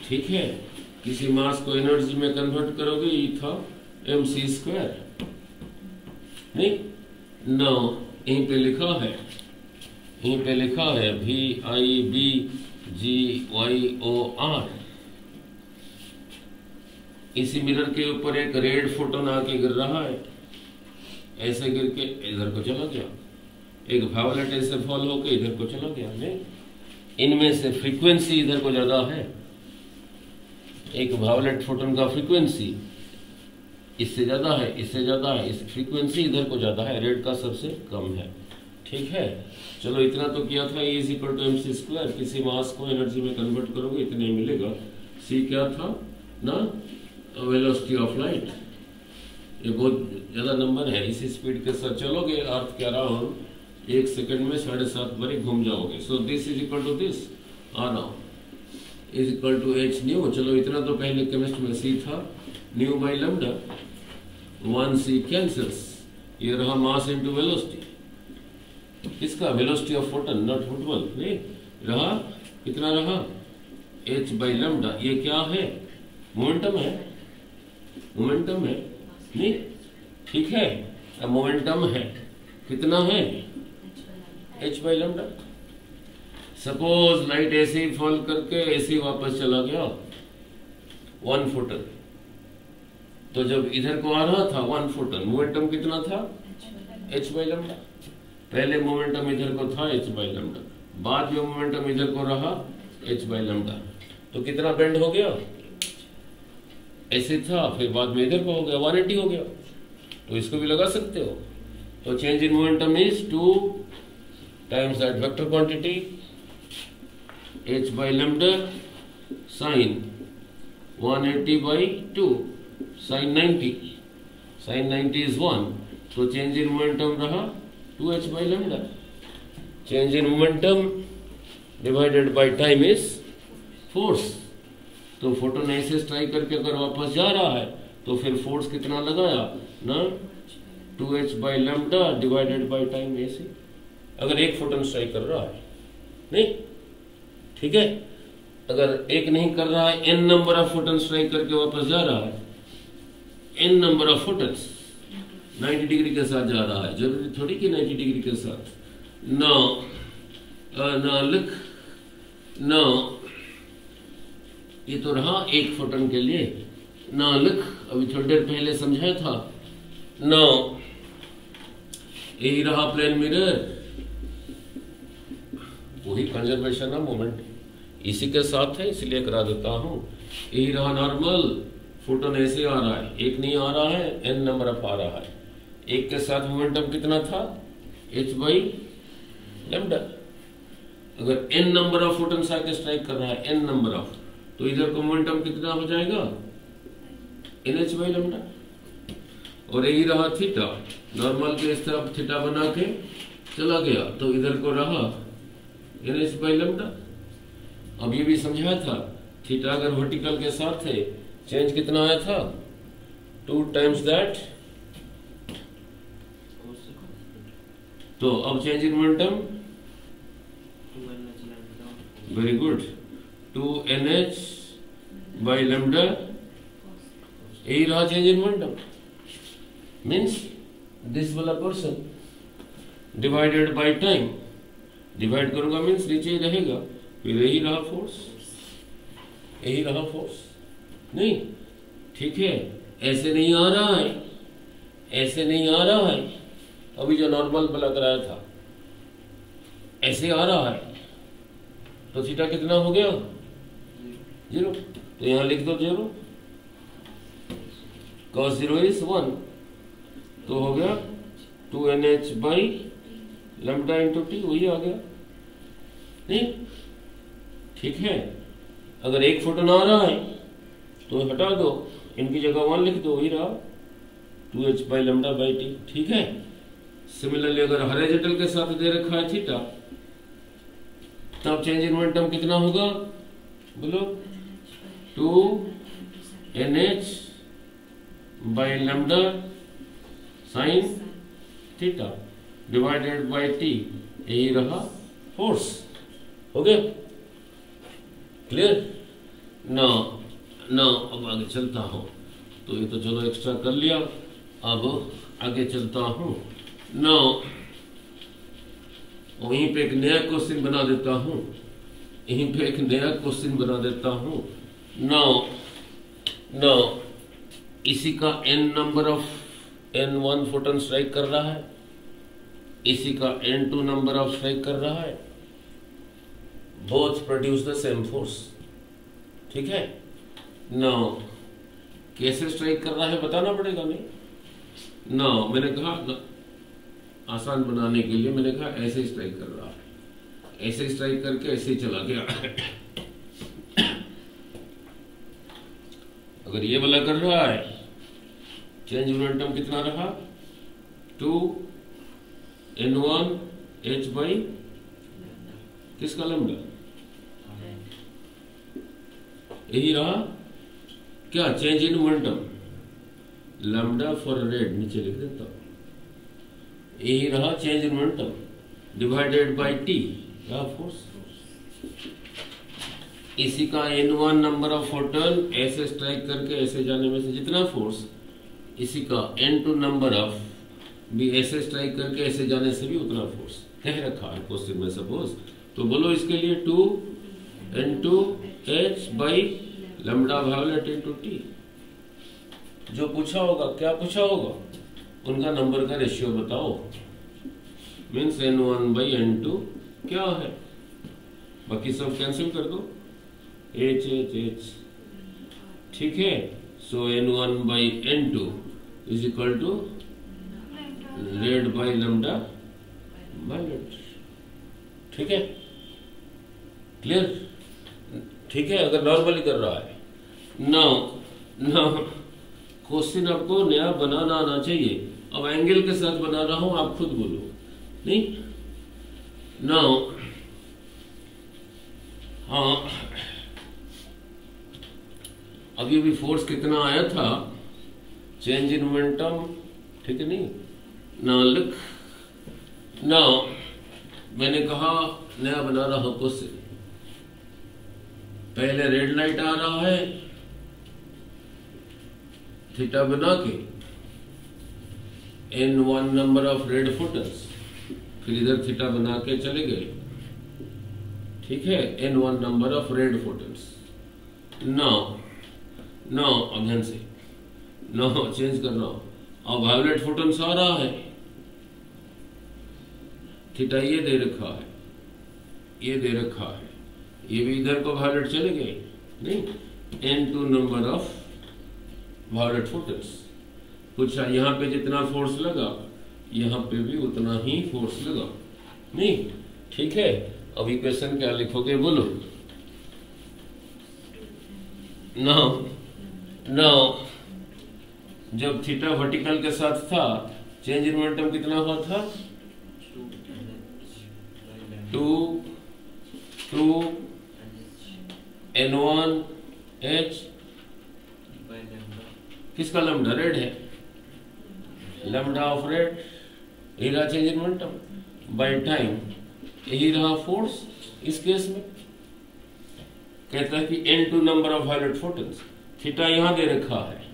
A: ठीक है। किसी मास को एनर्जी में कन्वर्ट करोगे, ये था mc², नहीं, नो, यहीं पे लिखा है, यहीं पे लिखा है VIBGYOR। इसी मिरर के ऊपर एक रेड फोटोन आके गिर रहा है, ऐसे गिर के इधर को चला गया, एक वायलेट ऐसे फॉल होके इधर को चला गया। नहीं, इनमें से फ्रीक्वेंसी इधर को ज्यादा है, एक वायलेट फोटोन का फ्रीक्वेंसी इससे ज्यादा है, इससे ज्यादा है, इस फ्रीक्वेंसी इधर को ज्यादा है, रेड का सबसे कम है। ठीक है, चलो इतना तो किया था। E is equal to mc², किसी मास को एनर्जी में कन्वर्ट करोगे इतने मिलेगा, सी क्या था ना, वेलोसिटी ऑफ लाइट। ये बहुत ज्यादा नंबर है, इसी स्पीड के साथ चलोगे अर्थ के अराउंड 1 सेकंड में 7.5 बारी घूम जाओगे। So this is equal to this, R now is equal to h nu. चलो इतना तो पहले केमिस्ट्री में सी था, new by lambda, 1c cancels, ये रहा मास इनटू वेलोसिटी। किसका? Velocity of Foton, not football. नहीं रहा, कितना रहा? h by lambda. ये क्या है? मोमेंटम है, मोमेंटम है नहीं, ठीक है, अब मोमेंटम है, कितना है? h by lambda. Suppose light ऐसे ही फॉल करके ऐसे ही वापस चला गया 1 फोटन, तो जब इधर को आ रहा था 1 फोटन, मोमेंटम कितना था? h by lambda. पहले मोमेंटम इधर को था h बाई लैम्डा, बाद में मोमेंटम इधर को रहा h बाई लैम्डा, तो कितना बेंड हो गया? ऐसे था, फिर बाद में इधर को हो गया 180 हो गया। तो इसको भी लगा सकते हो। तो change in momentum is 2 times that vector quantity h by lambda sine 180 by 2 sine 90, sine 90 is 1, तो चेंज इन मोमेंटम रहा 2h by lambda. Change in momentum divided by time is force. तो फोटोन ऐसे strike करके अगर वापस जा रहा है तो फिर फोर्स कितना लगाया ना, 2h by lambda divided by time ऐसे, अगर एक फोटोन स्ट्राइक कर रहा है नहीं, ठीक है। अगर एक नहीं कर रहा है, n number of photon strike करके वापस जा रहा है, n number of photons 90 degree के साथ जा रहा है, जरूरी थोड़ी कि 90 डिग्री के साथ। ना लिख ना, ये तो रहा एक फोटन के लिए, ना लिख, अभी थोड़ी देर पहले समझाया था ना, यही रहा प्लेन मिरर, वही कंजर्वेशन ऑफ मोमेंट इसी के साथ है, इसलिए करा देता हूं। यही रहा नॉर्मल, फोटोन ऐसे आ रहा है, एक नहीं आ रहा है, n नंबर ऑफ आ रहा है, एक के साथ मोमेंटम कितना था? h by lambda. अगर n नंबर ऑफ फोटोन्स आके स्ट्राइक कर रहा है, n नंबर ऑफ, तो इधर का मोमेंटम कितना हो जाएगा? NH by lambda. और यही रहा थीटा, नॉर्मल के इस तरफ थीटा बना के चला गया, तो इधर को रहा NH बाई लैम्डा। अब ये भी समझाया था, थीटा अगर वर्टिकल के साथ है, चेंज कितना आया था? 2 टाइम्स दैट। तो अब change in momentum, very good, 2NH by lambda, यही रहा change in momentum, means this वाला portion divided by time, divide करूंगा मीन्स नीचे ही रहेगा, फिर यही रहा फोर्स, यही रहा फोर्स नहीं, ठीक है। ऐसे नहीं आ रहा है, ऐसे नहीं आ रहा है, अभी जो नॉर्मल वाला कराया था ऐसे आ रहा है, तो थीटा कितना हो गया? 0। तो यहां लिख दो 0, cos 0 इज 1, तो हो गया 2NH by lambda into T, वही आ गया नहीं, ठीक है। अगर एक फोटोन आ रहा है तो हटा दो, इनकी जगह 1 लिख दो, वही रहा 2H by lambda by T, ठीक है। सिमिलरली अगर हॉरिजॉन्टल के साथ दे रखा है थीटा, तब चेंज इन मोमेंटम कितना होगा? बोलो, 2NH by lambda sine theta divided by T, यही रहा फोर्स। हो गया क्लियर ना? अब आगे चलता हूं, तो ये तो चलो एक्स्ट्रा कर लिया, अब आगे चलता हूं ना, वहीं पे एक नया क्वेश्चन बना देता हूं, यहीं पे एक नया क्वेश्चन बना देता हूं। नाउ इसी का n number of n1 photon strike कर रहा है, इसी का n2 नंबर ऑफ स्ट्राइक कर रहा है, both produce the same force, ठीक है। नाउ कैसे स्ट्राइक कर रहा है बताना पड़ेगा नहीं। नाउ मैंने कहा आसान बनाने के लिए मैंने कहा ऐसे स्ट्राइक कर रहा है, ऐसे स्ट्राइक करके ऐसे ही चला गया अगर ये वाला कर रहा है, चेंज मोमेंटम कितना रहा, 2n1h बाई किसका लैम्डा, यही रहा क्या, change in momentum, lambda for red, नीचे लिख देता हूं, यही रहा change in momentum divided by T, क्या फोर्स। इसी का n1 नंबर ऑफ फोटोन ऐसे स्ट्राइक करके ऐसे जाने में से जितना फोर्स, इसी का n2 नंबर ऑफ भी ऐसे स्ट्राइक करके ऐसे जाने से भी उतना फोर्स कह रखा है क्वेश्चन में सपोज। तो बोलो इसके लिए 2n2h by lambda violet into T. जो पूछा होगा, क्या पूछा होगा, उनका नंबर का रेशियो बताओ, मीन्स n1 बाई n2 क्या है, बाकी सब कैंसिल कर दो, h h h, ठीक है। So n1 by n2 is equal to red by lambda violet, ठीक है, क्लियर, ठीक है। अगर नॉर्मली कर रहा है, नाउ क्वेश्चन आपको नया बनाना आना चाहिए। अब एंगल के साथ बना रहा हूं, आप खुद बोलो, नहीं, नाउ हाँ, अभी भी फोर्स कितना आया था, चेंज इन मोमेंटम, ठीक है, नहीं ना लिख, ना मैंने कहा नया बना रहा हूं क्वेश्चन, पहले रेड लाइट आ रहा है, थीटा बना के n1 नंबर ऑफ रेड फोटन्स, फिर इधर थीटा बना के चले गए, ठीक है, n1 number of red photons. Now अब ध्यान से, नाउ चेंज करना, अब वायोलेट फोटन्स आ रहा है, थीटा ये दे रखा है, ये दे रखा है, ये भी इधर को वायोलेट चले गए, नहीं, n2 नंबर ऑफ वायोलेट फोटन्स। कुछ यहाँ पे जितना फोर्स लगा, यहाँ पे भी उतना ही फोर्स लगा, नहीं, ठीक है। अब इक्वेशन क्या लिखोगे बोलो, नाउ जब थीटा वर्टिकल के साथ था, चेंज इन मोमेंटम कितना हुआ था, 2n1h, किसका लैम्डा, रेड है, लैम्डा ऑफ रेड, यही रहा change in momentum by time, यही रहा फोर्स। इस केस में कहता है कि n2 number of violet photons, theta यहां दे रखा है,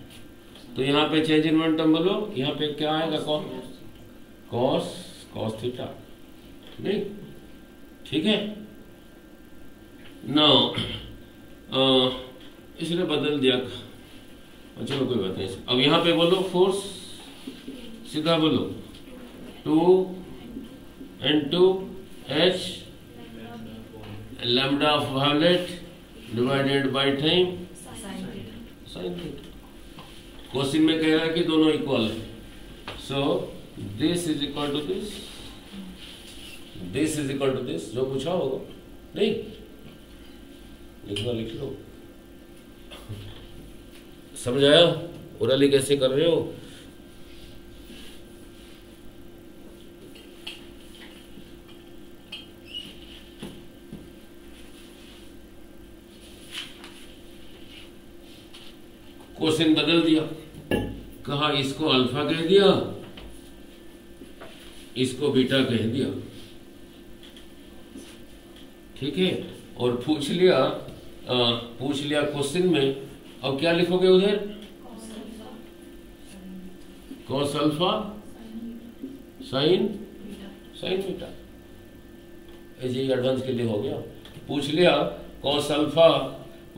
A: तो यहाँ पे चेंज इन मोमेंटम बोलो, यहाँ पे क्या आएगा, कॉस थीटा, नहीं, ठीक है। नाउ इसने बदल दिया, चलो कोई बात नहीं। अब यहाँ पे बोलो फोर्स, सीधा बोलो 2n2h lambda of violet divided by time sine theta. Question में कह रहा है कि दोनों इक्वल है, so this is equal to this, this is equal to this, जो पूछा होगा, नहीं लिखना लिख लो। समझ आया ओरली कैसे कर रहे हो? क्वेश्चन बदल दिया, कहा इसको अल्फा कह दिया, इसको बीटा कह दिया, ठीक है। और पूछ लिया क्वेश्चन में, अब क्या लिखोगे उधर, कॉस अल्फा साइन बीटा, ऐसे ही एडवांस के लिए हो गया। पूछ लिया cos alpha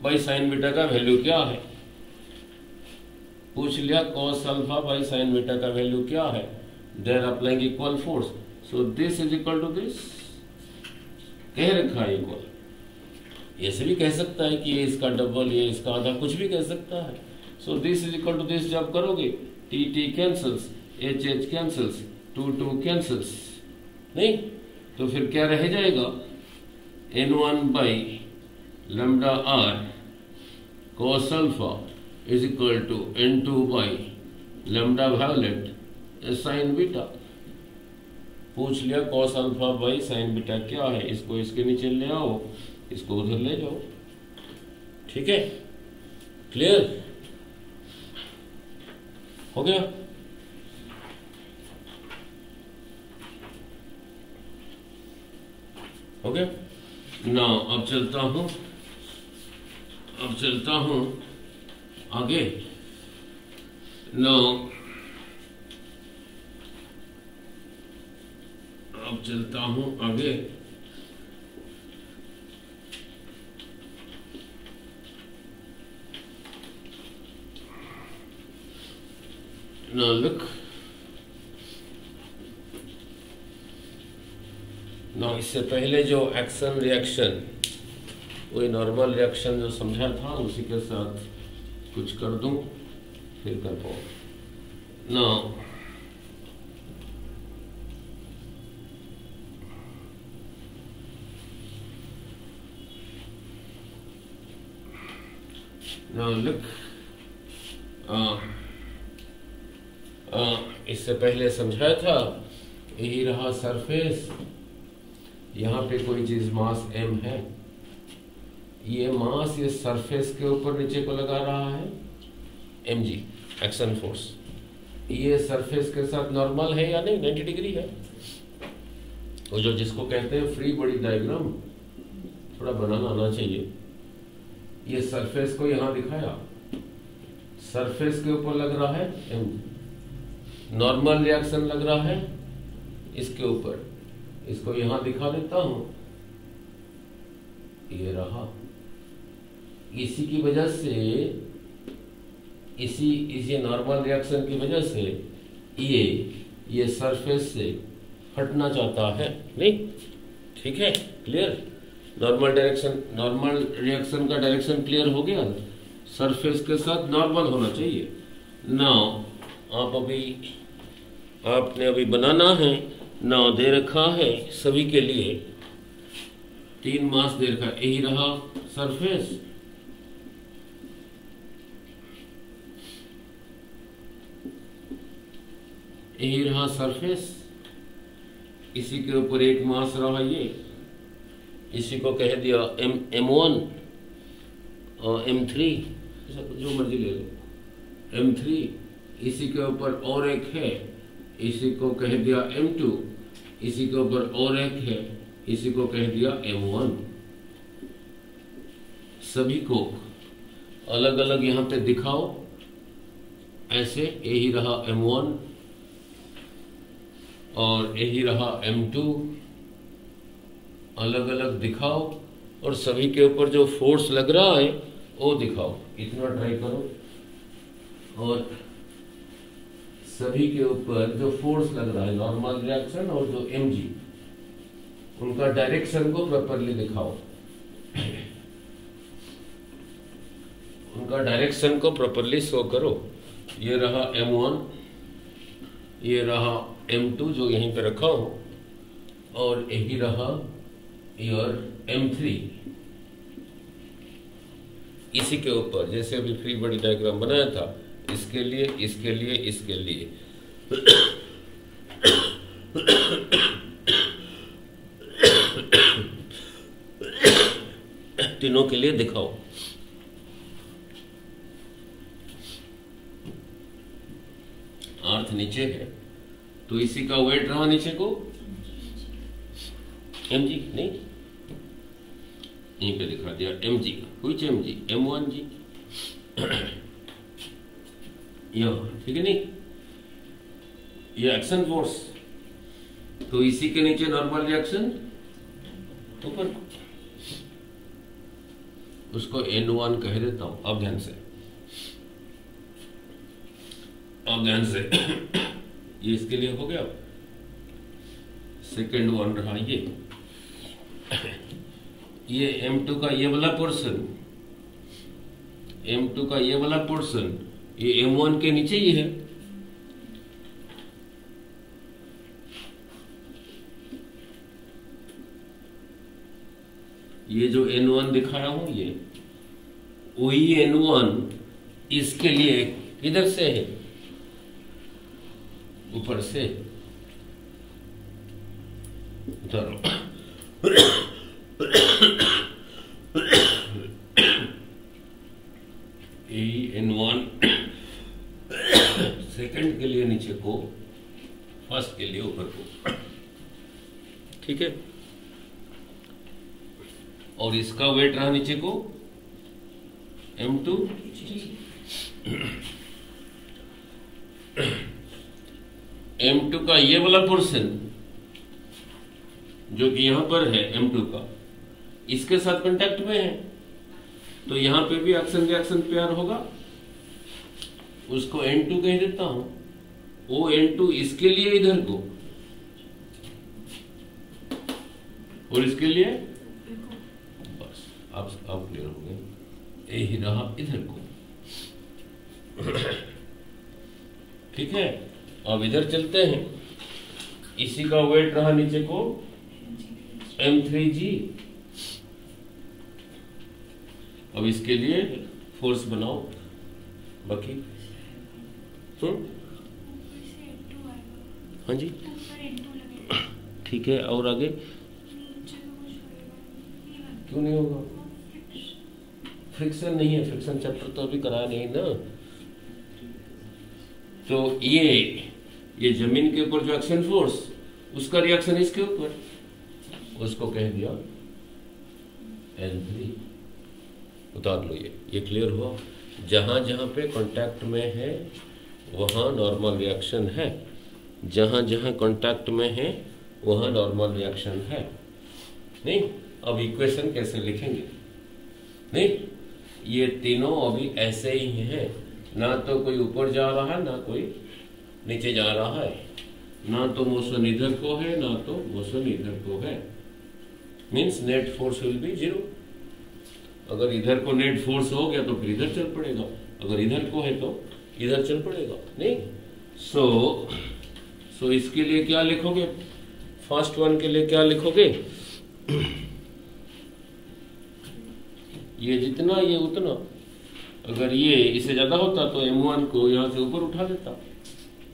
A: by sine beta का वैल्यू क्या है, पूछ लिया cos alpha by sine beta का वैल्यू क्या है, they are applying equal force, so this is equal to this, कह रखा है इक्वल। ऐसे भी कह सकता है कि ये इसका डबल, ये इसका आधा, कुछ भी कह सकता है। So this is equal to this जब करोगे, T T cancels, H H cancels, two two cancels, नहीं तो फिर क्या रह जाएगा, n1 by lambda R cos alpha is equal to N2 by lambda violet sine beta. पूछ लिया cos alpha by sine beta क्या है, इसको इसके नीचे ले आओ, इसको उधर ले जाओ। ठीक है, क्लियर हो गया। हो गया ना। अब चलता हूं आगे ना। अब चलता हूं आगे। Now look. Now इससे पहले जो एक्शन रिएक्शन, वही नॉर्मल रिएक्शन जो समझा था उसी के साथ कुछ कर दूं, फिर कर पाऊँ। Now look. इससे पहले समझाया था, यही रहा सरफेस। यहाँ पे कोई चीज मास m है, ये मास ये सरफेस के ऊपर नीचे को लगा रहा है mg एक्शन फोर्स। ये सरफेस के साथ नॉर्मल है या नहीं, 90 डिग्री है। वो जो जिसको कहते हैं फ्री बॉडी डायग्राम, थोड़ा बनाना आना चाहिए। ये सरफेस को यहाँ दिखाया, सरफेस के ऊपर लग रहा है mg, नॉर्मल रिएक्शन लग रहा है इसके ऊपर, इसको यहां दिखा देता हूं, ये रहा। इसी की वजह से, इसी नॉर्मल रिएक्शन की वजह से ये सरफेस से हटना चाहता है, नहीं? ठीक है, क्लियर। नॉर्मल रिएक्शन का डायरेक्शन क्लियर हो गया, सरफेस के साथ नॉर्मल होना चाहिए। नाउ आपने अभी बनाना है। नाउ दे रखा है सभी के लिए 3 मास दे रखा है। यही रहा सरफेस, यही रहा सरफेस, इसी के ऊपर 1 मास रहा ये, इसी को कह दिया M1 और M3, जो मर्जी ले लो, M3। इसी के ऊपर और एक है, इसी को कह दिया M2, इसी के ऊपर और एक है, इसी को कह दिया M1। सभी को अलग अलग यहां पे दिखाओ ऐसे। यही रहा M1 और यही रहा M2, अलग अलग दिखाओ, और सभी के ऊपर जो फोर्स लग रहा है वो दिखाओ। इतना ट्राई करो। और सभी के ऊपर जो फोर्स लग रहा है, नॉर्मल रिएक्शन और जो mg, उनका डायरेक्शन को प्रॉपरली दिखाओ, उनका डायरेक्शन को प्रॉपरली शो करो। ये रहा M1, ये रहा M2 जो यहीं पे रखा हूं, और यही रहा योर M3। इसी के ऊपर जैसे अभी फ्री बॉडी डायग्राम बनाया था, इसके लिए, इसके लिए, इसके लिए। तीनों के लिए दिखाओ। अर्थ नीचे है तो इसी का वेट रहा नीचे को mg, नहीं, यहीं पे दिखा दिया mg। कुछ mg, M1g ठीक है, नहीं? ये एक्शन फोर्स, तो इसी के नीचे नॉर्मल रिएक्शन ऊपर, उसको N1 कह देता हूं। अब ध्यान से, ये इसके लिए हो गया। सेकेंड वन रहा ये M2 का ये वाला पोर्शन, M2 का ये वाला पोर्शन, ये M1 के नीचे ही है। ये जो N1 दिखाया हूं, ये वही N1 इसके लिए किधर से है, ऊपर से उतारो। N1 सेकंड के लिए नीचे को, फर्स्ट के लिए ऊपर को, ठीक है। और इसका वेट रहा नीचे को M2 M2 का ये वाला पोर्शन जो कि यहां पर है M2 का, इसके साथ कांटेक्ट में है, तो यहां पे भी एक्शन रिएक्शन पेयर होगा, उसको N2 कह देता हूं। ओ N2 इसके लिए इधर को और इसके लिए, बस आप क्लियर हो गए। यही रहा इधर को, ठीक है। अब इधर चलते हैं, इसी का वेट रहा नीचे को M3G। अब इसके लिए फोर्स बनाओ बाकी। हाँ जी, ठीक है। और आगे क्यों नहीं होगा? फ्रिक्शन नहीं है, फ्रिक्शन चैप्टर तो अभी कराया नहीं ना। तो ये जमीन के ऊपर जो एक्शन फोर्स, उसका रिएक्शन इसके ऊपर, उसको कह दिया N3। उतार लो, ये क्लियर हुआ। जहां जहां पे कांटेक्ट में है वहां नॉर्मल रिएक्शन है, जहां जहां कांटेक्ट में है वहां नॉर्मल रिएक्शन है। नहीं, अब इक्वेशन कैसे लिखेंगे? नहीं, ये तीनों अभी ऐसे ही हैं, ना तो कोई ऊपर जा रहा है ना कोई नीचे जा रहा है, ना तो मोशन इधर को है ना तो मोशन इधर को है। Means net force will be 0। अगर इधर को नेट फोर्स हो गया तो फिर इधर चल पड़ेगा, अगर इधर को है तो इधर चल पड़ेगा। नहीं, सो इसके लिए क्या लिखोगे? फर्स्ट वन के लिए क्या लिखोगे? ये जितना ये उतना, अगर ये इससे ज्यादा होता तो M1 को यहां से ऊपर उठा देता,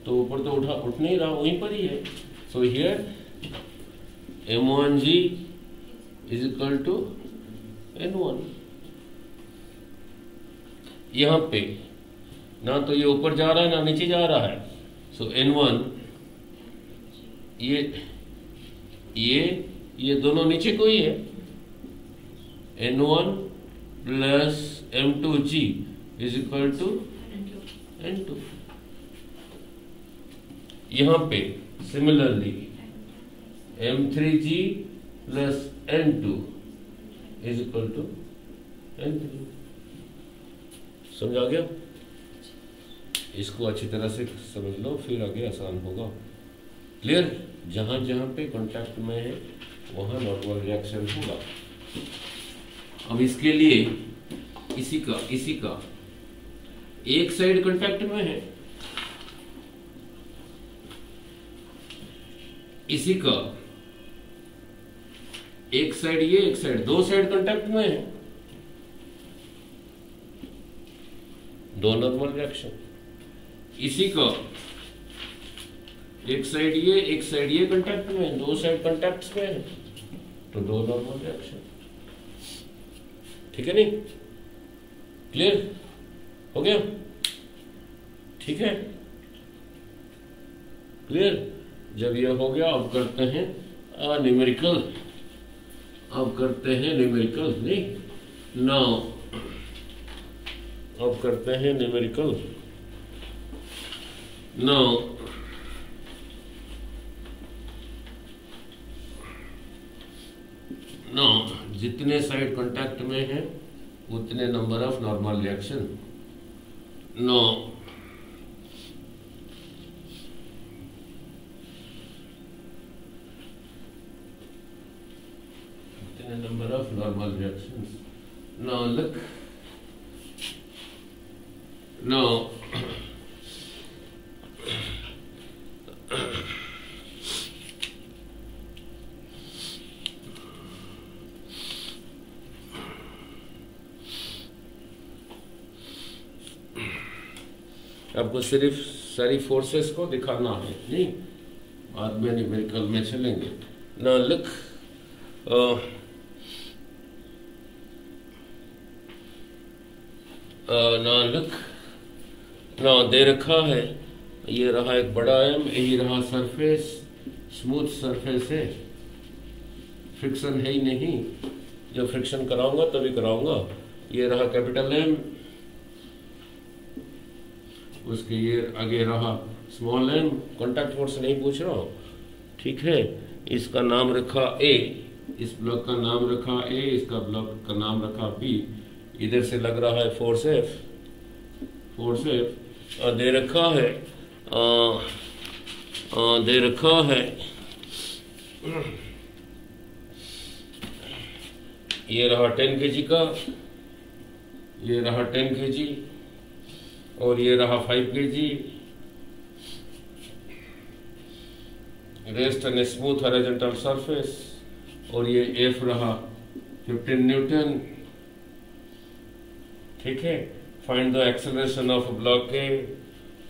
A: तो ऊपर तो उठ नहीं रहा, वहीं पर ही है। So here M1G is equal to N1। यहां पे ना तो ये ऊपर जा रहा है ना नीचे जा रहा है, सो N1 ये दोनों नीचे को ही है। N1 plus M2G is equal to N2। यहां पे similarly M3G plus N2 is equal to N3। समझ आ गया? इसको अच्छी तरह से समझ लो, फिर आगे आसान होगा। क्लियर? जहां जहां पे कांटेक्ट में है वहां नॉर्मल रिएक्शन होगा। अब इसके लिए इसी का एक साइड कांटेक्ट में है, इसी का एक साइड, ये एक साइड, दो साइड कांटेक्ट में है, दो नॉर्मल रिएक्शन। इसी का एक साइड ये कांटेक्ट में है, दो साइड कांटेक्ट्स में है, तो दो नॉर्मल रिएक्शन। ठीक है? नहीं क्लियर हो गया? ठीक है, क्लियर। जब ये हो गया, अब करते हैं न्यूमेरिकल। नहीं नाउ अब करते हैं न्यूमेरिकल। नाउ जितने साइड कांटेक्ट में है उतने number of normal reaction. number of normal reactions. Now look. Now आपको सिर्फ सारी फोर्सेस को दिखाना है, नहीं बाद में न्यूमेरिकल में चलेंगे ना। लुक ना दे रखा है, ये रहा एक बड़ा एम, यही रहा सरफेस, स्मूथ सरफेस है, फ्रिक्शन है ही नहीं, जब फ्रिक्शन कराऊंगा तभी कराऊंगा। ये रहा कैपिटल एम, उसके ये आगे रहा स्मॉल एम, कॉन्टैक्ट फोर्स नहीं पूछ रहा हूं, ठीक है। इसका नाम रखा ए, इस ब्लॉक का नाम रखा ए, इसका ब्लॉक का नाम रखा बी, इधर से लग रहा है फोर्स एफ, दे रखा है ये रहा 10 kg का, ये रहा 10 kg और ये रहा 5 kg। Rest on a smooth horizontal surface, और ये एफ रहा 15 न्यूटन, ठीक है। Find the acceleration of block A,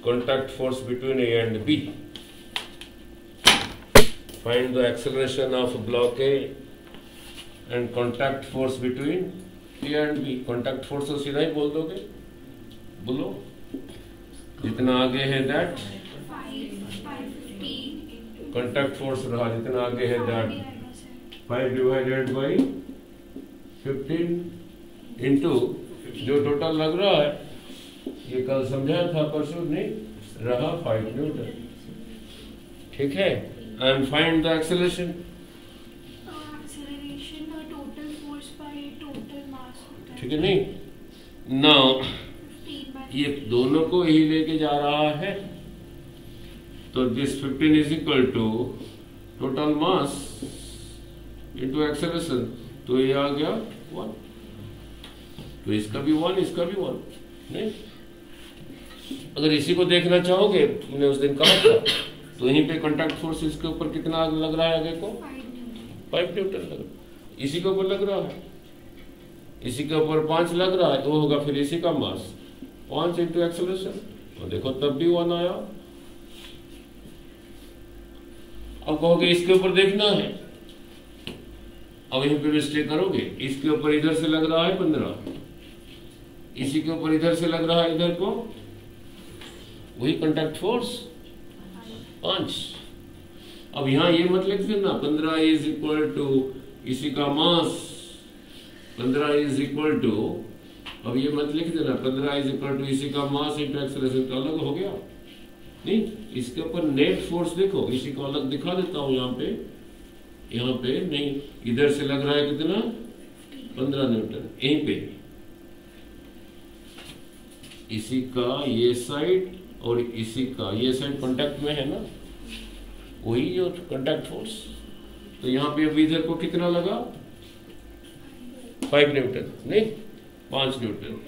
A: contact force between A and B. Find the acceleration of block A and contact force between A and B. Contact force तो सीधा ही बोल दोगे, बोलो जितना आगे है दैट, कॉन्टैक्ट फोर्स रहा जितना आगे है दैट 5 डिवाइडेड बाई 15 इंटू जो टोटल लग रहा है, ये कल समझाया था परसों नहीं, रहा 5 न्यूटन, ठीक है। एंड फाइंड द एक्सेलरेशन, ठीक है नहीं। नाउ ये दोनों को ही लेके जा रहा है, तो this 15 is equal to total mass into acceleration, तो ये आ गया 1, तो इसका भी 1, इसका भी 1, नहीं। अगर इसी को देखना चाहोगे, मैंने उस दिन कहा था, तो यहीं पे कॉन्टैक्ट फोर्स इसके ऊपर कितना लग रहा है आगे को, 5 न्यूटन लग रहा है। इसी के ऊपर लग रहा है, इसी के ऊपर 5 लग रहा है, तो होगा फिर इसी का मास 5 इंटू एक्सेलरेशन, तो देखो तब भी 1 आया। अब कहोगे इसके ऊपर देखना है, अब यहीं पे मिस्टेक करोगे, इसके ऊपर इधर से लग रहा है 15, इसी के ऊपर इधर से लग रहा है इधर को, वही कॉन्टैक्ट फोर्स 5। अब यहां ये मत लिख देना 15 इज इक्वल टू इसी का मास, 15 इज इक्वल टू, अब ये मत लिख देना 15 इज इक्वल टू इसी का मास इंटू एक्सेलरेशन, तो अलग हो गया नहीं। इसके ऊपर नेट फोर्स देखो, इसी को अलग दिखा देता हूं यहाँ पे नहीं, इधर से लग रहा है कितना 15 न्यूटन, यहीं पे इसी का ये साइड और इसी का ये साइड कांटेक्ट में है ना, वही जो कांटेक्ट फोर्स। तो यहाँ पे अब इधर को कितना लगा 5 न्यूटन नहीं 5 न्यूटन,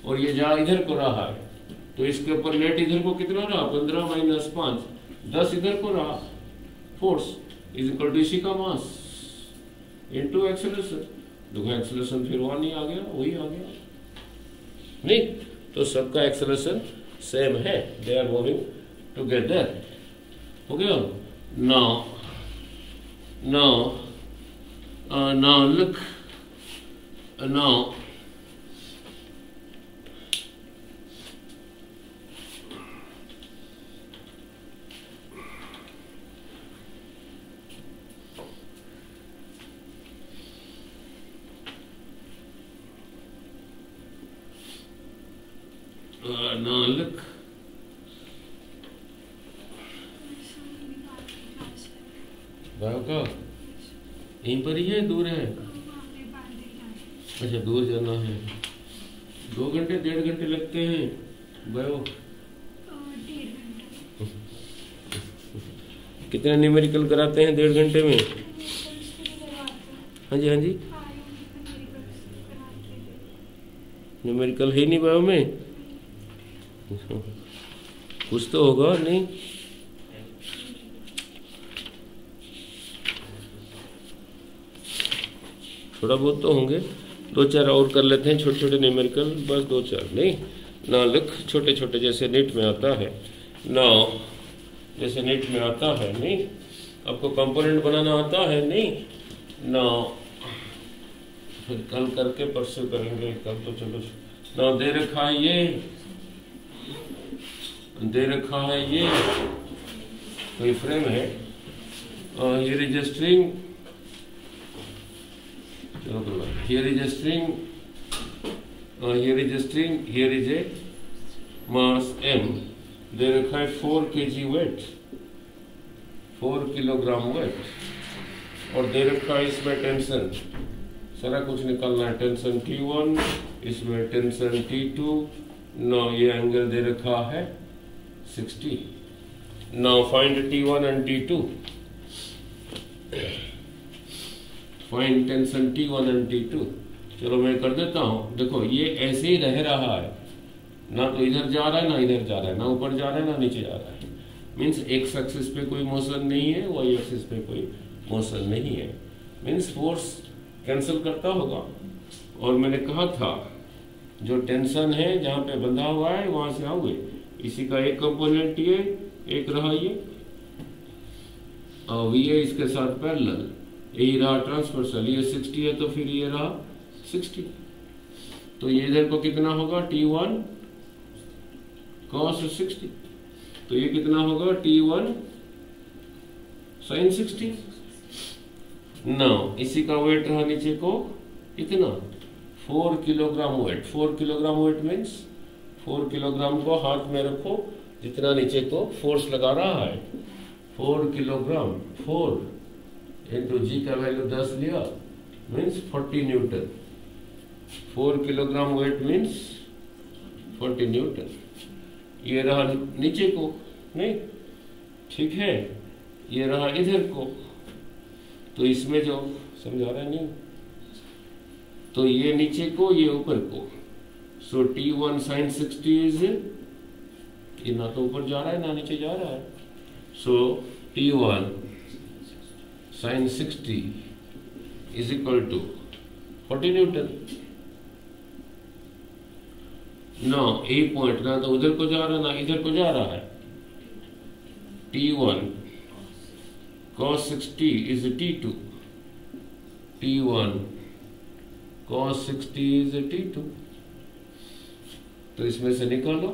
A: और ये जहाँ इधर को रहा है, तो इसके ऊपर नेट इधर को कितना रहा 15 माइनस 5 10 इधर को रहा, फोर्स इज इक्वल टू इसी का मास इनटू एक्सेलरेशन। देखो एक्सेलरेशन फिर 1 ही आ गया, वही आ गया नहीं। तो सबका एक्सेलरेशन सेम है, दे आर मूविंग टुगेदर, हो गया। नाउ लुक, नाउ look, का यहीं पर ही है, दूर है? अच्छा दूर जाना है, 2 घंटे 1.5 घंटे लगते हैं बायो। कितने न्यूमेरिकल कराते हैं 1.5 घंटे में? हाँ जी न्यूमेरिकल है नहीं बायो में, कुछ तो होगा नहीं। थोड़ा बहुत तो होंगे, 2-4 और कर लेते हैं छोटे छोटे न्यूमेरिकल, बस 2-4 नहीं, ना लुक, छोटे छोटे जैसे नीट में आता है ना, जैसे नीट में आता है नहीं, आपको कंपोनेंट बनाना आता है नहीं ना, फिर कल करके परसों करेंगे, कल तो चलो ना। दे रखा है ये, दे रखा है ये कोई फ्रेम है, here is a string, here is a string, here is a string, here is a mass m, दे रखा है 4 kg वेट, 4 किलोग्राम वेट, और दे रखा है इसमें टेंशन, सारा कुछ निकालना है, टेंशन T1, इसमें टेंशन T2, ना ये एंगल दे रखा है 60। Now find T1 and T2. Find tension T1 and T2. चलो मैं कर देता हूँ। देखो ये ऐसे ही रह रहा है, ना तो इधर जा रहा है ना इधर जा रहा है, ना ऊपर जा रहा है ना नीचे जा रहा है। मीन्स एक्स एक्सिस पे कोई मोशन नहीं है, वाई एक्सिस पे कोई मोशन नहीं है। मीन्स फोर्स कैंसिल करता होगा। और मैंने कहा था जो टेंशन है जहाँ पे बंधा हुआ है वहां से आओगे, इसी का एक कंपोनेंट ये, एक रहा ये, और ये इसके साथ पैरेलल, यही रहा ट्रांसवर्सल, ये 60 है तो फिर ये रहा 60। तो ये इधर को कितना होगा T1 cos 60, तो ये कितना होगा T1 sin 60। ना इसी का वेट रहा नीचे को इतना 4 kilogram weight. 4 kilogram weight means 4 kilogram को हाथ में रखो, जितना नीचे को फोर्स लगा रहा है 4 किलोग्राम, 4 इंटू जी का वैल्यू 10 लिया means 40 Newton. 4 kilogram weight means 40 Newton. ये रहा नीचे को नहीं, ठीक है, ये रहा इधर को, तो इसमें जो समझा रहा है नहीं, तो ये नीचे को ये ऊपर को, सो T1 sin 60 इज, ये ना तो ऊपर जा रहा है ना नीचे जा रहा है, so T1 sin 60 is equal to 40 newton. ना ए पॉइंट ना तो उधर को जा रहा है ना इधर को जा रहा है। T1 cos 60 is T2, T1 cos 60 is T2। तो इसमें से निकालो,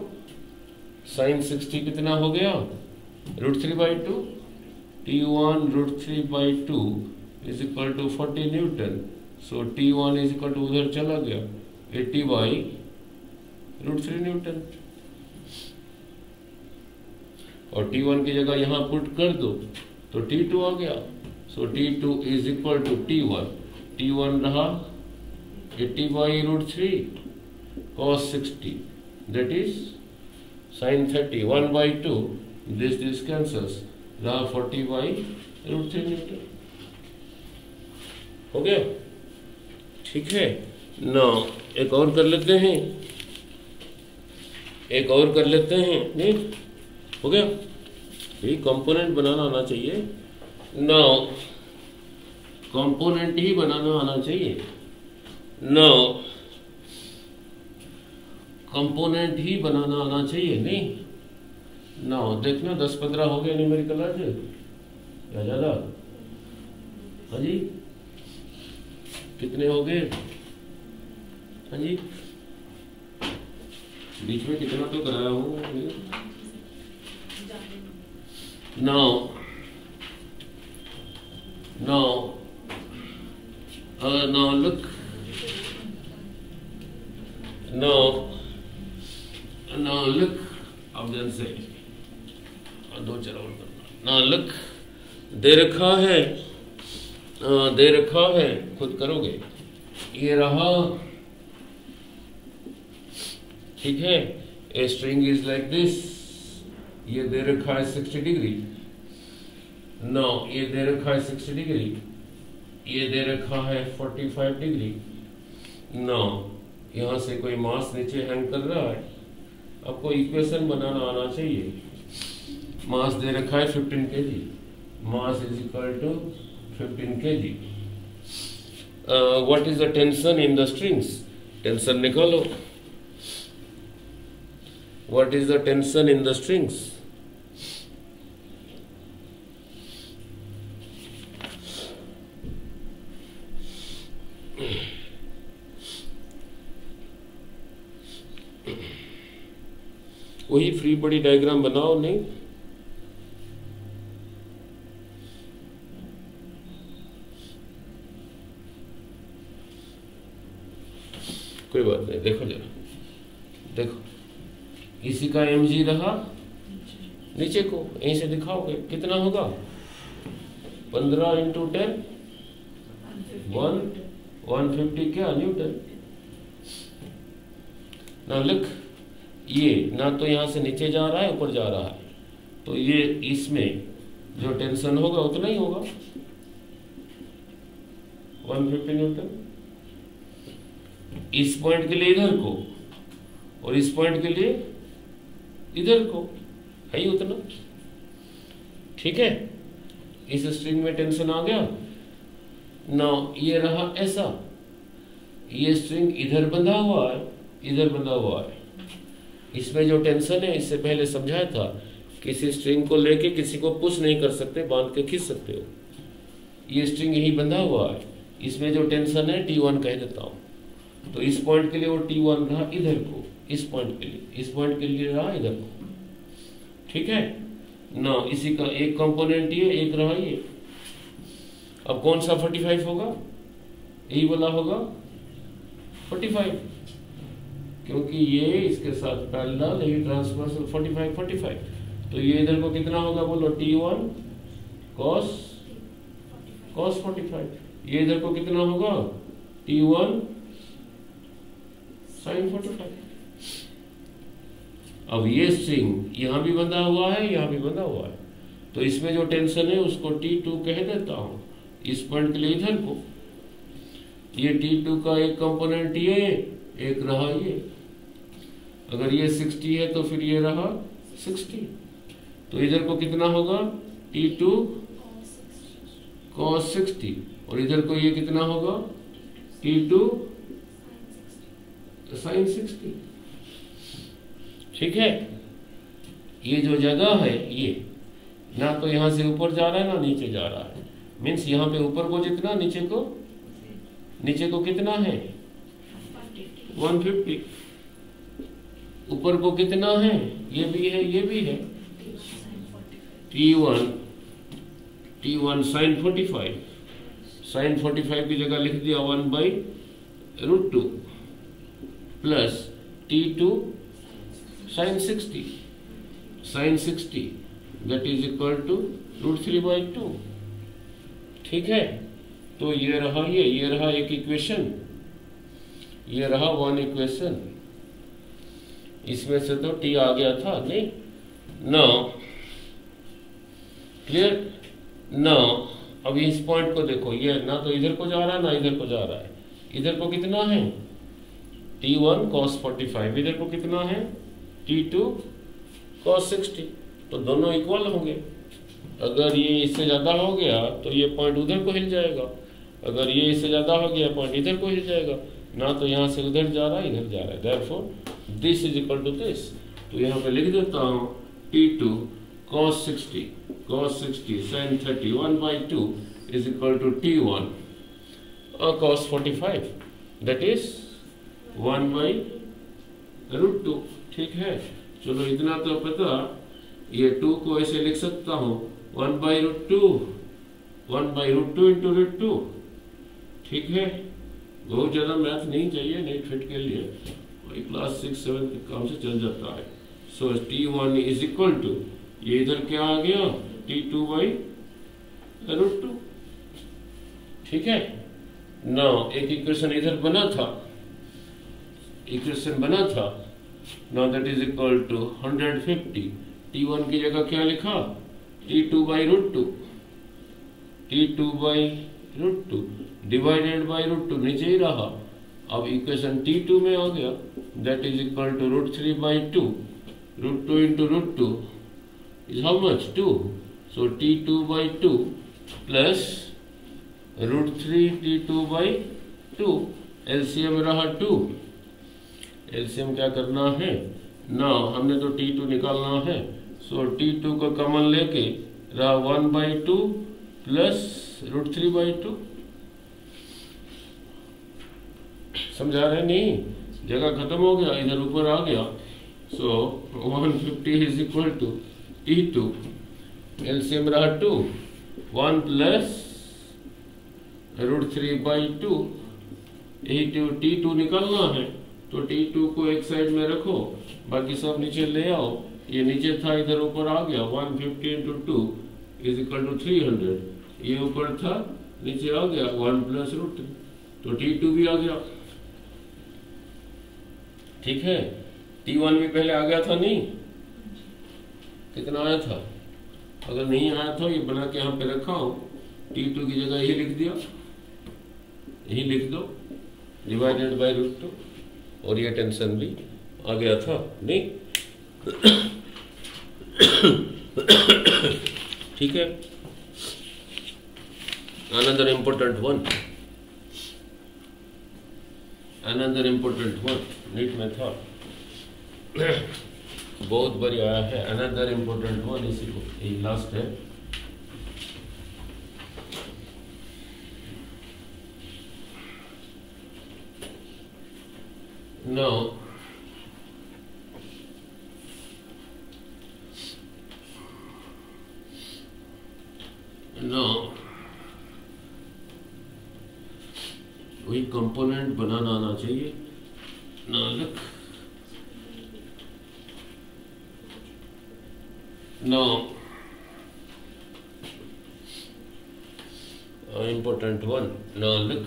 A: sin 60 कितना हो गया √3/2, T1 √3/2 is equal to 40 Newton. So T1 is equal to उधर चला गया 80/√3 न्यूटन, और T1 की जगह यहां पुट कर दो तो T2 आ गया। सो T2 is equal to T1, T1 रहा 80/√3 cos 60, that is sin 30, 1/2, this cancels, रहा 40/√3 न्यूटन। हो गया, ठीक है ना। एक और कर लेते हैं, एक और कर लेते हैं, नहीं हो गया, ये कंपोनेंट बनाना आना चाहिए ना, कंपोनेंट ही बनाना आना चाहिए ना, कंपोनेंट ही बनाना आना चाहिए नहीं ना। देखना 10-15 हो गए न्यूमेरिकल आज या ज्यादा? हाँ जी, कितने हो गए? हाँ जी, बीच में कितना तो कराया हूँ। Now look, now look, अब ध्यान से दो चार और करना। Now look, दे रखा है, दे रखा है, खुद करोगे, ये रहा, ठीक है। A string is like this, ये दे रखा है 60 डिग्री, नो ये दे रखा है 60 डिग्री, ये दे रखा है 45 डिग्री, नो यहाँ से कोई मास नीचे हैंग कर रहा है। आपको इक्वेशन बनाना आना चाहिए। मास दे रखा है 15 kg, mass is equal to 15 kg। What is the tension in the strings? Tension निकालो, What is the tension in the strings? वही फ्री बॉडी डायग्राम बनाओ। नहीं, कोई बात नहीं, देखो जरा, देखो इसी का mg रहा नीचे को, यहीं से दिखाओगे कितना होगा, 15 इंटू 10 150 क्या न्यूटन। ना लिख, ये ना तो यहां से नीचे जा रहा है ऊपर जा रहा है, तो ये इसमें जो टेंशन होगा उतना ही होगा 150 न्यूटन। इस पॉइंट के लिए इधर को और इस पॉइंट के लिए इधर को है ही उतना। ठीक है, इस स्ट्रिंग में टेंशन आ गया ना, ये रहा ऐसा, ये स्ट्रिंग इधर बंधा हुआ है, इधर बंधा हुआ है। इसमें जो टेंशन है, इससे पहले समझाया था, किसी स्ट्रिंग को लेके किसी को पुश नहीं कर सकते, बांध के खींच सकते हो। ये स्ट्रिंग यही बंधा हुआ है, इसमें जो टेंशन है T1 कह देता हूं। तो इस पॉइंट के लिए वो T1 रहा इधर को, इस पॉइंट के लिए, इस पॉइंट के लिए रहा इधर को। ठीक है ना, इसी का एक कंपोनेंट ये, एक रहा ये। अब कौन सा 45 होगा, यही वाला होगा 45, क्योंकि ये इसके साथ पैरेलल, यही ट्रांसवर्सल 45। तो ये इधर को कितना होगा बोलो, T1 cos 45। ये इधर को कितना होगा, T1 sin 45। अब ये स्ट्रिंग यहां भी बंधा हुआ है, यहां भी बंधा हुआ है, तो इसमें जो टेंशन है उसको T2 कह देता हूं, इस पॉइंट के लिए इधर को। ये T2 का एक कंपोनेंट ये, एक रहा ये। अगर ये 60 है तो फिर ये रहा 60, तो इधर को कितना होगा, T2 cos 60, और इधर को ये कितना होगा, T2 sin 60। ठीक है, ये जो जगह है ये ना तो यहां से ऊपर जा रहा है ना नीचे जा रहा है, मीन्स यहां पे ऊपर को जितना, नीचे को कितना है 150, ऊपर को कितना है, ये भी है ये भी है, T1 sin 45, sin 45 की जगह लिख दिया 1/√2 plus T2 sin 60 that is equal to √3/2। ठीक है, तो ये रहा ये रहा एक इक्वेशन, ये रहा वन इक्वेशन। इसमें से तो T आ गया था, नहीं ना, क्लियर ना। अब इस पॉइंट को देखो, ये ना तो इधर को जा रहा है ना इधर को जा रहा है, इधर को कितना है T1 cos 45, इधर को कितना है T2 cos 60, तो दोनों इक्वल होंगे। अगर ये इससे ज्यादा हो गया तो ये पॉइंट उधर को हिल जाएगा, अगर ये इससे ज्यादा हो गया पॉइंट इधर को हिल जाएगा, ना तो यहां से उधर जा रहा है इधर जा रहा है, therefore this is equal to this. तो यहां पे लिख देता हूं T2 cos 60 sin 30 1/2 is equal to T1 cos 45, that is 1/√2। ठीक है, चलो इतना तो पता, ये 2 को ऐसे लिख सकता हूं 1/√2 into √2। ठीक है, बहुत ज्यादा मैथ नहीं चाहिए नेट फिट के लिए, वही क्लास 6-7 के काम से चल जाता है। So T1 is equal to, ये इधर क्या आ गया T2/√2। ठीक है ना, एक इक्वेशन इधर बना था, इक्वेशन बना था ना, that is equal to 150। T1 की जगह क्या लिखा, T2/√2 डिवाइडेड बाई √2, नीचे ही रहा। अब इक्वेशन T2 में आ गया, that is equal to √3/2, √2 into √2 is how much, 2, so T2/2 plus √3 T2/2, LCM रहा 2, एलसीएम क्या करना है ना हमने तो T2 निकालना है, सो T2 को कॉमन लेके रहा 1/2 प्लस √3/2। समझा रहे नहीं? जगह खत्म हो गया, इधर ऊपर आ गया। So 150 is equal to T2, LCM रहा 2, 1 प्लस √3/2। T2 निकालना है, तो T2 को एक साइड में रखो, बाकी सब नीचे ले आओ। ये नीचे था, इधर ऊपर आ गया। 150 इंटू 2 इज इक्वल टू 300। ये ऊपर था, नीचे आ गया 1 प्लस √3, तो T2 भी आ गया। ठीक है, T1 भी पहले आ गया था नहीं? कितना आया था? अगर नहीं आया था, ये बना के यहाँ पे रखा हूं, T2 की जगह यही लिख दिया, यही लिख दो, डिवाइडेड बाय √2, और ये टेंशन भी आ गया था नहीं? ठीक है। Another important one, नीट में था, बहुत बड़ी आया है। अनदर इम्पोर्टेंट वन, इसी को यही लास्ट है। Now वही कंपोनेंट बनाना आना चाहिए। नालक इम्पोर्टेंट वन, नालक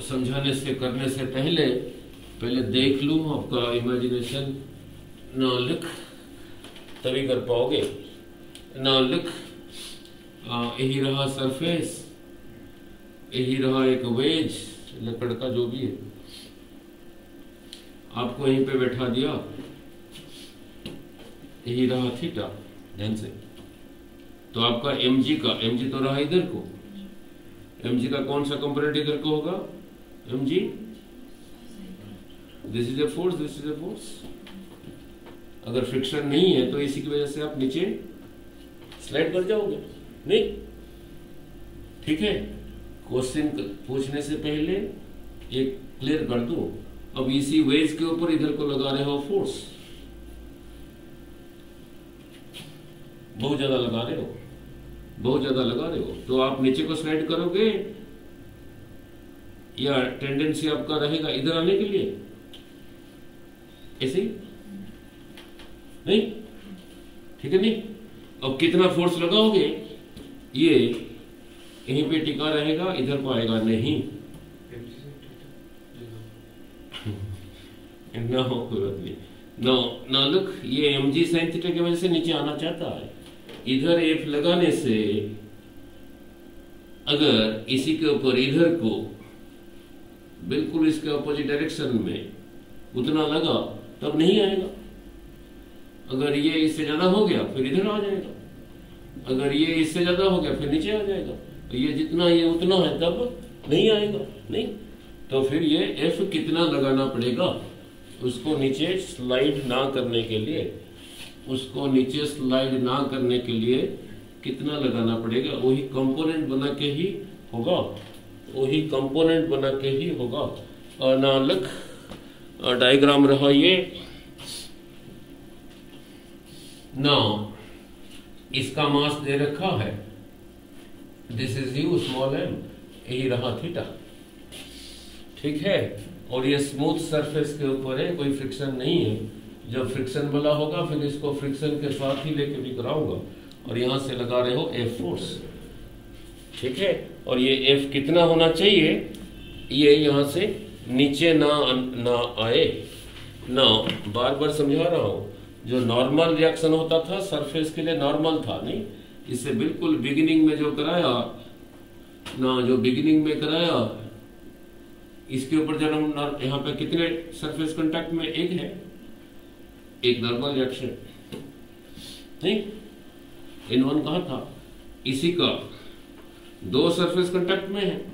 A: समझाने से करने से पहले देख लूं आपका इमेजिनेशन। नालक तभी कर पाओगे। नालक यही रहा सरफेस, यही रहा एक वेज, लकड़ का जो भी है, आपको यहीं पे बैठा दिया, यही रहा थीटा। ध्यान से, तो आपका mg तो रहा इधर को, mg का कौन सा कंपोनेंट इधर को होगा? mg, this is a force, this is a force. अगर फ्रिक्शन नहीं है तो इसी की वजह से आप नीचे स्लाइड कर जाओगे नहीं? ठीक है, क्वेश्चन पूछने से पहले एक क्लियर कर दो। अब इसी वेज के ऊपर इधर को लगा रहे हो फोर्स, बहुत ज्यादा लगा रहे हो, तो आप नीचे को स्लाइड करोगे या टेंडेंसी आपका रहेगा इधर आने के लिए? ऐसे नहीं? ठीक है नहीं? अब कितना फोर्स लगाओगे, ये यहीं पे टिका रहेगा, इधर को आएगा नहीं। ना हो कोई बात नहीं। ना लुक, ये mg sin थीटा की वजह से नीचे आना चाहता है। इधर f लगाने से अगर इसी के ऊपर इधर को बिल्कुल इसके अपोजिट डायरेक्शन में उतना लगा तब नहीं आएगा। अगर ये इससे ज्यादा हो गया फिर इधर आ जाएगा, अगर ये इससे ज्यादा हो गया फिर नीचे आ जाएगा। तो ये जितना ये उतना है तब नहीं आएगा नहीं। तो फिर ये f कितना लगाना पड़ेगा, उसको नीचे स्लाइड ना करने के लिए, कितना लगाना पड़ेगा, वही कंपोनेंट बना के ही होगा। और नालक डायग्राम रहा ये। नाउ इसका मास दे रखा है, this is you small m, यही रहा थीटा। ठीक है, और ये स्मूथ सरफेस के ऊपर है, कोई फ्रिक्शन नहीं है। जब फ्रिक्शन वाला होगा फिर इसको फ्रिक्शन के साथ ही लेके भी कराऊंगा। और यहां से लगा रहे हो F फोर्स। ठीक है, और ये F कितना होना चाहिए, ये यहां से नीचे ना आए ना। बार बार समझा रहा हूं, जो नॉर्मल रिएक्शन होता था सरफेस के लिए नॉर्मल था नहीं। इससे बिल्कुल बिगिनिंग में जो कराया ना, इसके ऊपर जब हम यहाँ पे कितने सरफेस कांटेक्ट में, एक है, एक नॉर्मल रिएक्शन नहीं। N1 कहा था, इसी का दो सरफेस कांटेक्ट में है,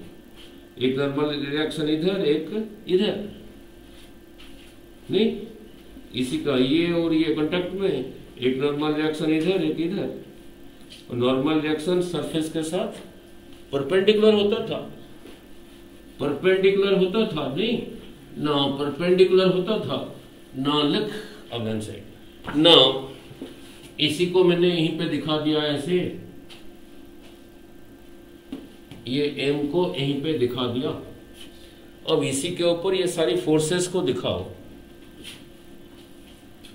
A: एक नॉर्मल रिएक्शन इधर, एक इधर नहीं। इसी का ये और ये कांटेक्ट में, एक नॉर्मल रिएक्शन इधर एक इधर, और नॉर्मल रिएक्शन सरफेस के साथ परपेंडिकुलर होता था, परपेंडिकुलर होता था नहीं ना, परपेंडिकुलर होता था ना। लिख अगेन से ना, इसी को मैंने यहीं पे दिखा दिया ऐसे, ये m को यहीं पे दिखा दिया। अब इसी के ऊपर ये सारी फोर्सेस को दिखाओ,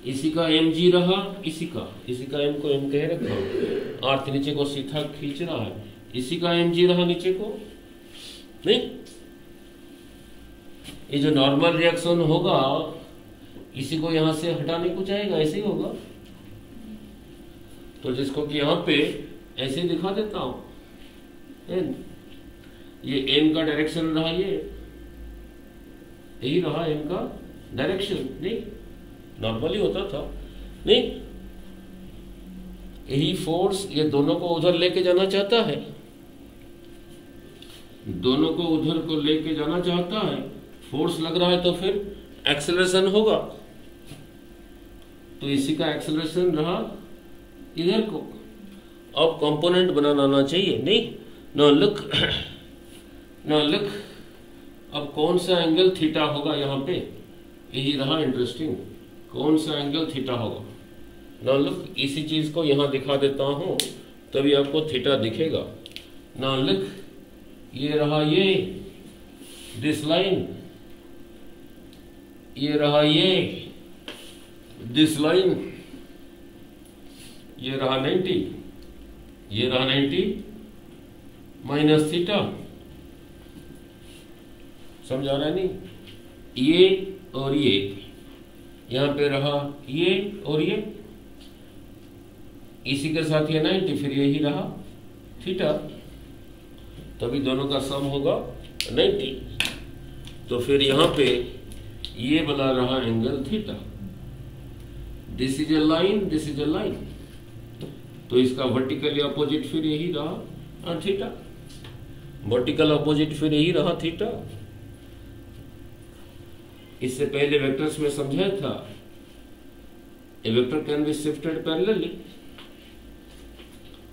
A: इसी का mg रहा, इसी का m को m कह रखा, अर्थ नीचे को सीधा खींच रहा है, इसी का mg रहा नीचे को नहीं। ये जो नॉर्मल रिएक्शन होगा इसी को यहां से हटाने को चाहेगा, ऐसे ही होगा। तो जिसको कि यहां पे ऐसे ही दिखा देता हूं, n, ये n का डायरेक्शन रहा, ये यही रहा n का डायरेक्शन नहीं, नॉर्मली होता था नहीं। यही फोर्स ये दोनों को उधर लेके जाना चाहता है, दोनों को उधर को लेके जाना चाहता है, फोर्स लग रहा है तो फिर एक्सेलरेशन होगा, तो इसी का एक्सेलरेशन रहा इधर को। अब कंपोनेंट बनाना आना चाहिए नहीं। नाउ लुक, नाउ लुक, अब कौन सा एंगल थीटा होगा यहाँ पे, यही रहा इंटरेस्टिंग, कौन सा एंगल थीटा होगा। नाउ लुक, इसी चीज को यहाँ दिखा देता हूँ तभी आपको थीटा दिखेगा। नाउ लुक, ये रहा ये दिस लाइन, ये रहा ये दिस लाइन, ये रहा 90, ये रहा 90 माइनस थीटा, समझा रहा है नहीं। ये और ये यहां पे रहा, ये और ये, इसी के साथ ये 90, फिर यही रहा थीटा, तभी दोनों का सम होगा 90। तो फिर यहां पे ये वाला रहा angle theta, this is a line, this is a line, तो इसका वर्टिकली अपोजिट फिर यही रहा थीटा, वर्टिकल अपोजिट फिर यही रहा थीटा। इससे पहले वेक्टर्स में समझाया था, A vector can be shifted parallelly,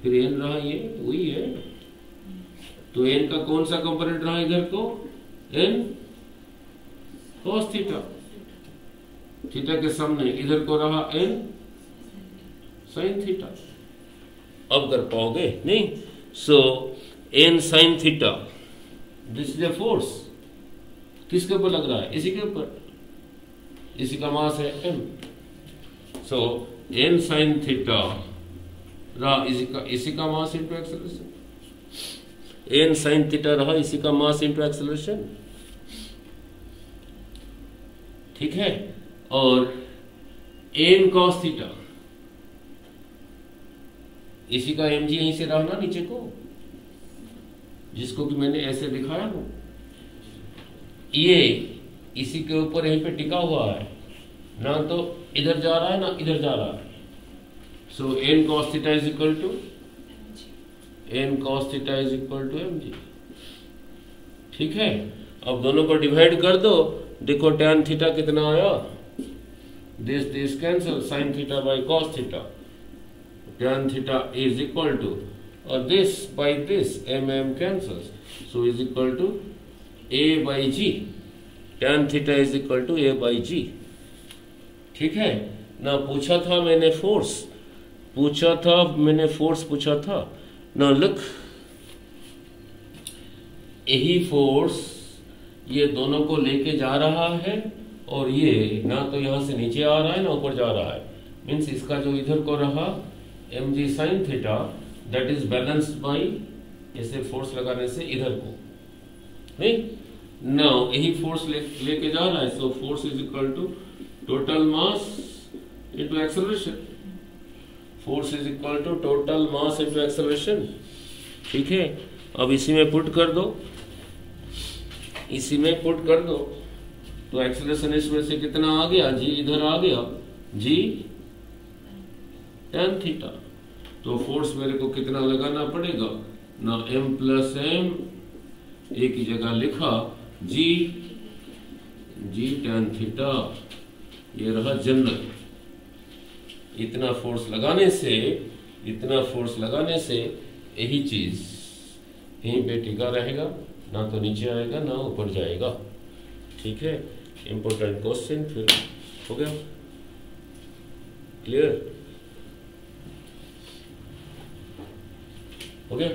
A: फिर n रहा ये वही है, तो n का कौन सा कंपोनेंट रहा इधर को, n cos थीटा, थीटा के सामने इधर को रहा n sin थीटा। अब कर पाओगे नहीं। सो n sin theta, this is a force, किसके ऊपर लग रहा है, इसी के ऊपर, इसी का मास है m। सो n sin थीटा रहा इसी का mass into acceleration, n sin theta रहा इसी का मास इंटू एक्सेलरेशन, ठीक है। और n cos थीटा, इसी का mg यहीं से रहा ना नीचे को, जिसको कि मैंने ऐसे दिखाया हूं, ये इसी के ऊपर यहीं पे टिका हुआ है ना, तो इधर जा रहा है ना इधर जा रहा है। So n cos theta is equal to mg, ठीक है। अब दोनों को डिवाइड कर दो, देखो tan थीटा कितना आया, this cancel, sin theta by cos theta, tan theta is equal to, और this by this mm cancels, so is equal to a by g, tan theta is equal to a by g, ठीक है ना। पूछा था मैंने force, पूछा था ना। लुक, यही फोर्स ये दोनों को लेके जा रहा है, और ये ना तो यहां से नीचे आ रहा है ना ऊपर जा रहा है, मीन्स इसका जो इधर को रहा mg sin theta, that is balanced bye ऐसे फोर्स लगाने से इधर को नहीं। नाउ यही फोर्स लेके जा रहा है, so force is equal to total mass into acceleration, force is equal to total mass into acceleration, ठीक है। अब इसी में पुट कर दो, तो एक्सेलरेशन इसमें से कितना आ गया, g इधर आ गया, g tan थीटा, तो फोर्स मेरे को कितना लगाना पड़ेगा ना, m प्लस m, एक ही जगह लिखा, g tan थीटा ये रहा जनरल। इतना फोर्स लगाने से यही चीज यहीं पे टिका रहेगा, ना तो नीचे आएगा ना ऊपर जाएगा। ठीक है, इंपॉर्टेंट क्वेश्चन फिर हो गया क्लियर, हो गया।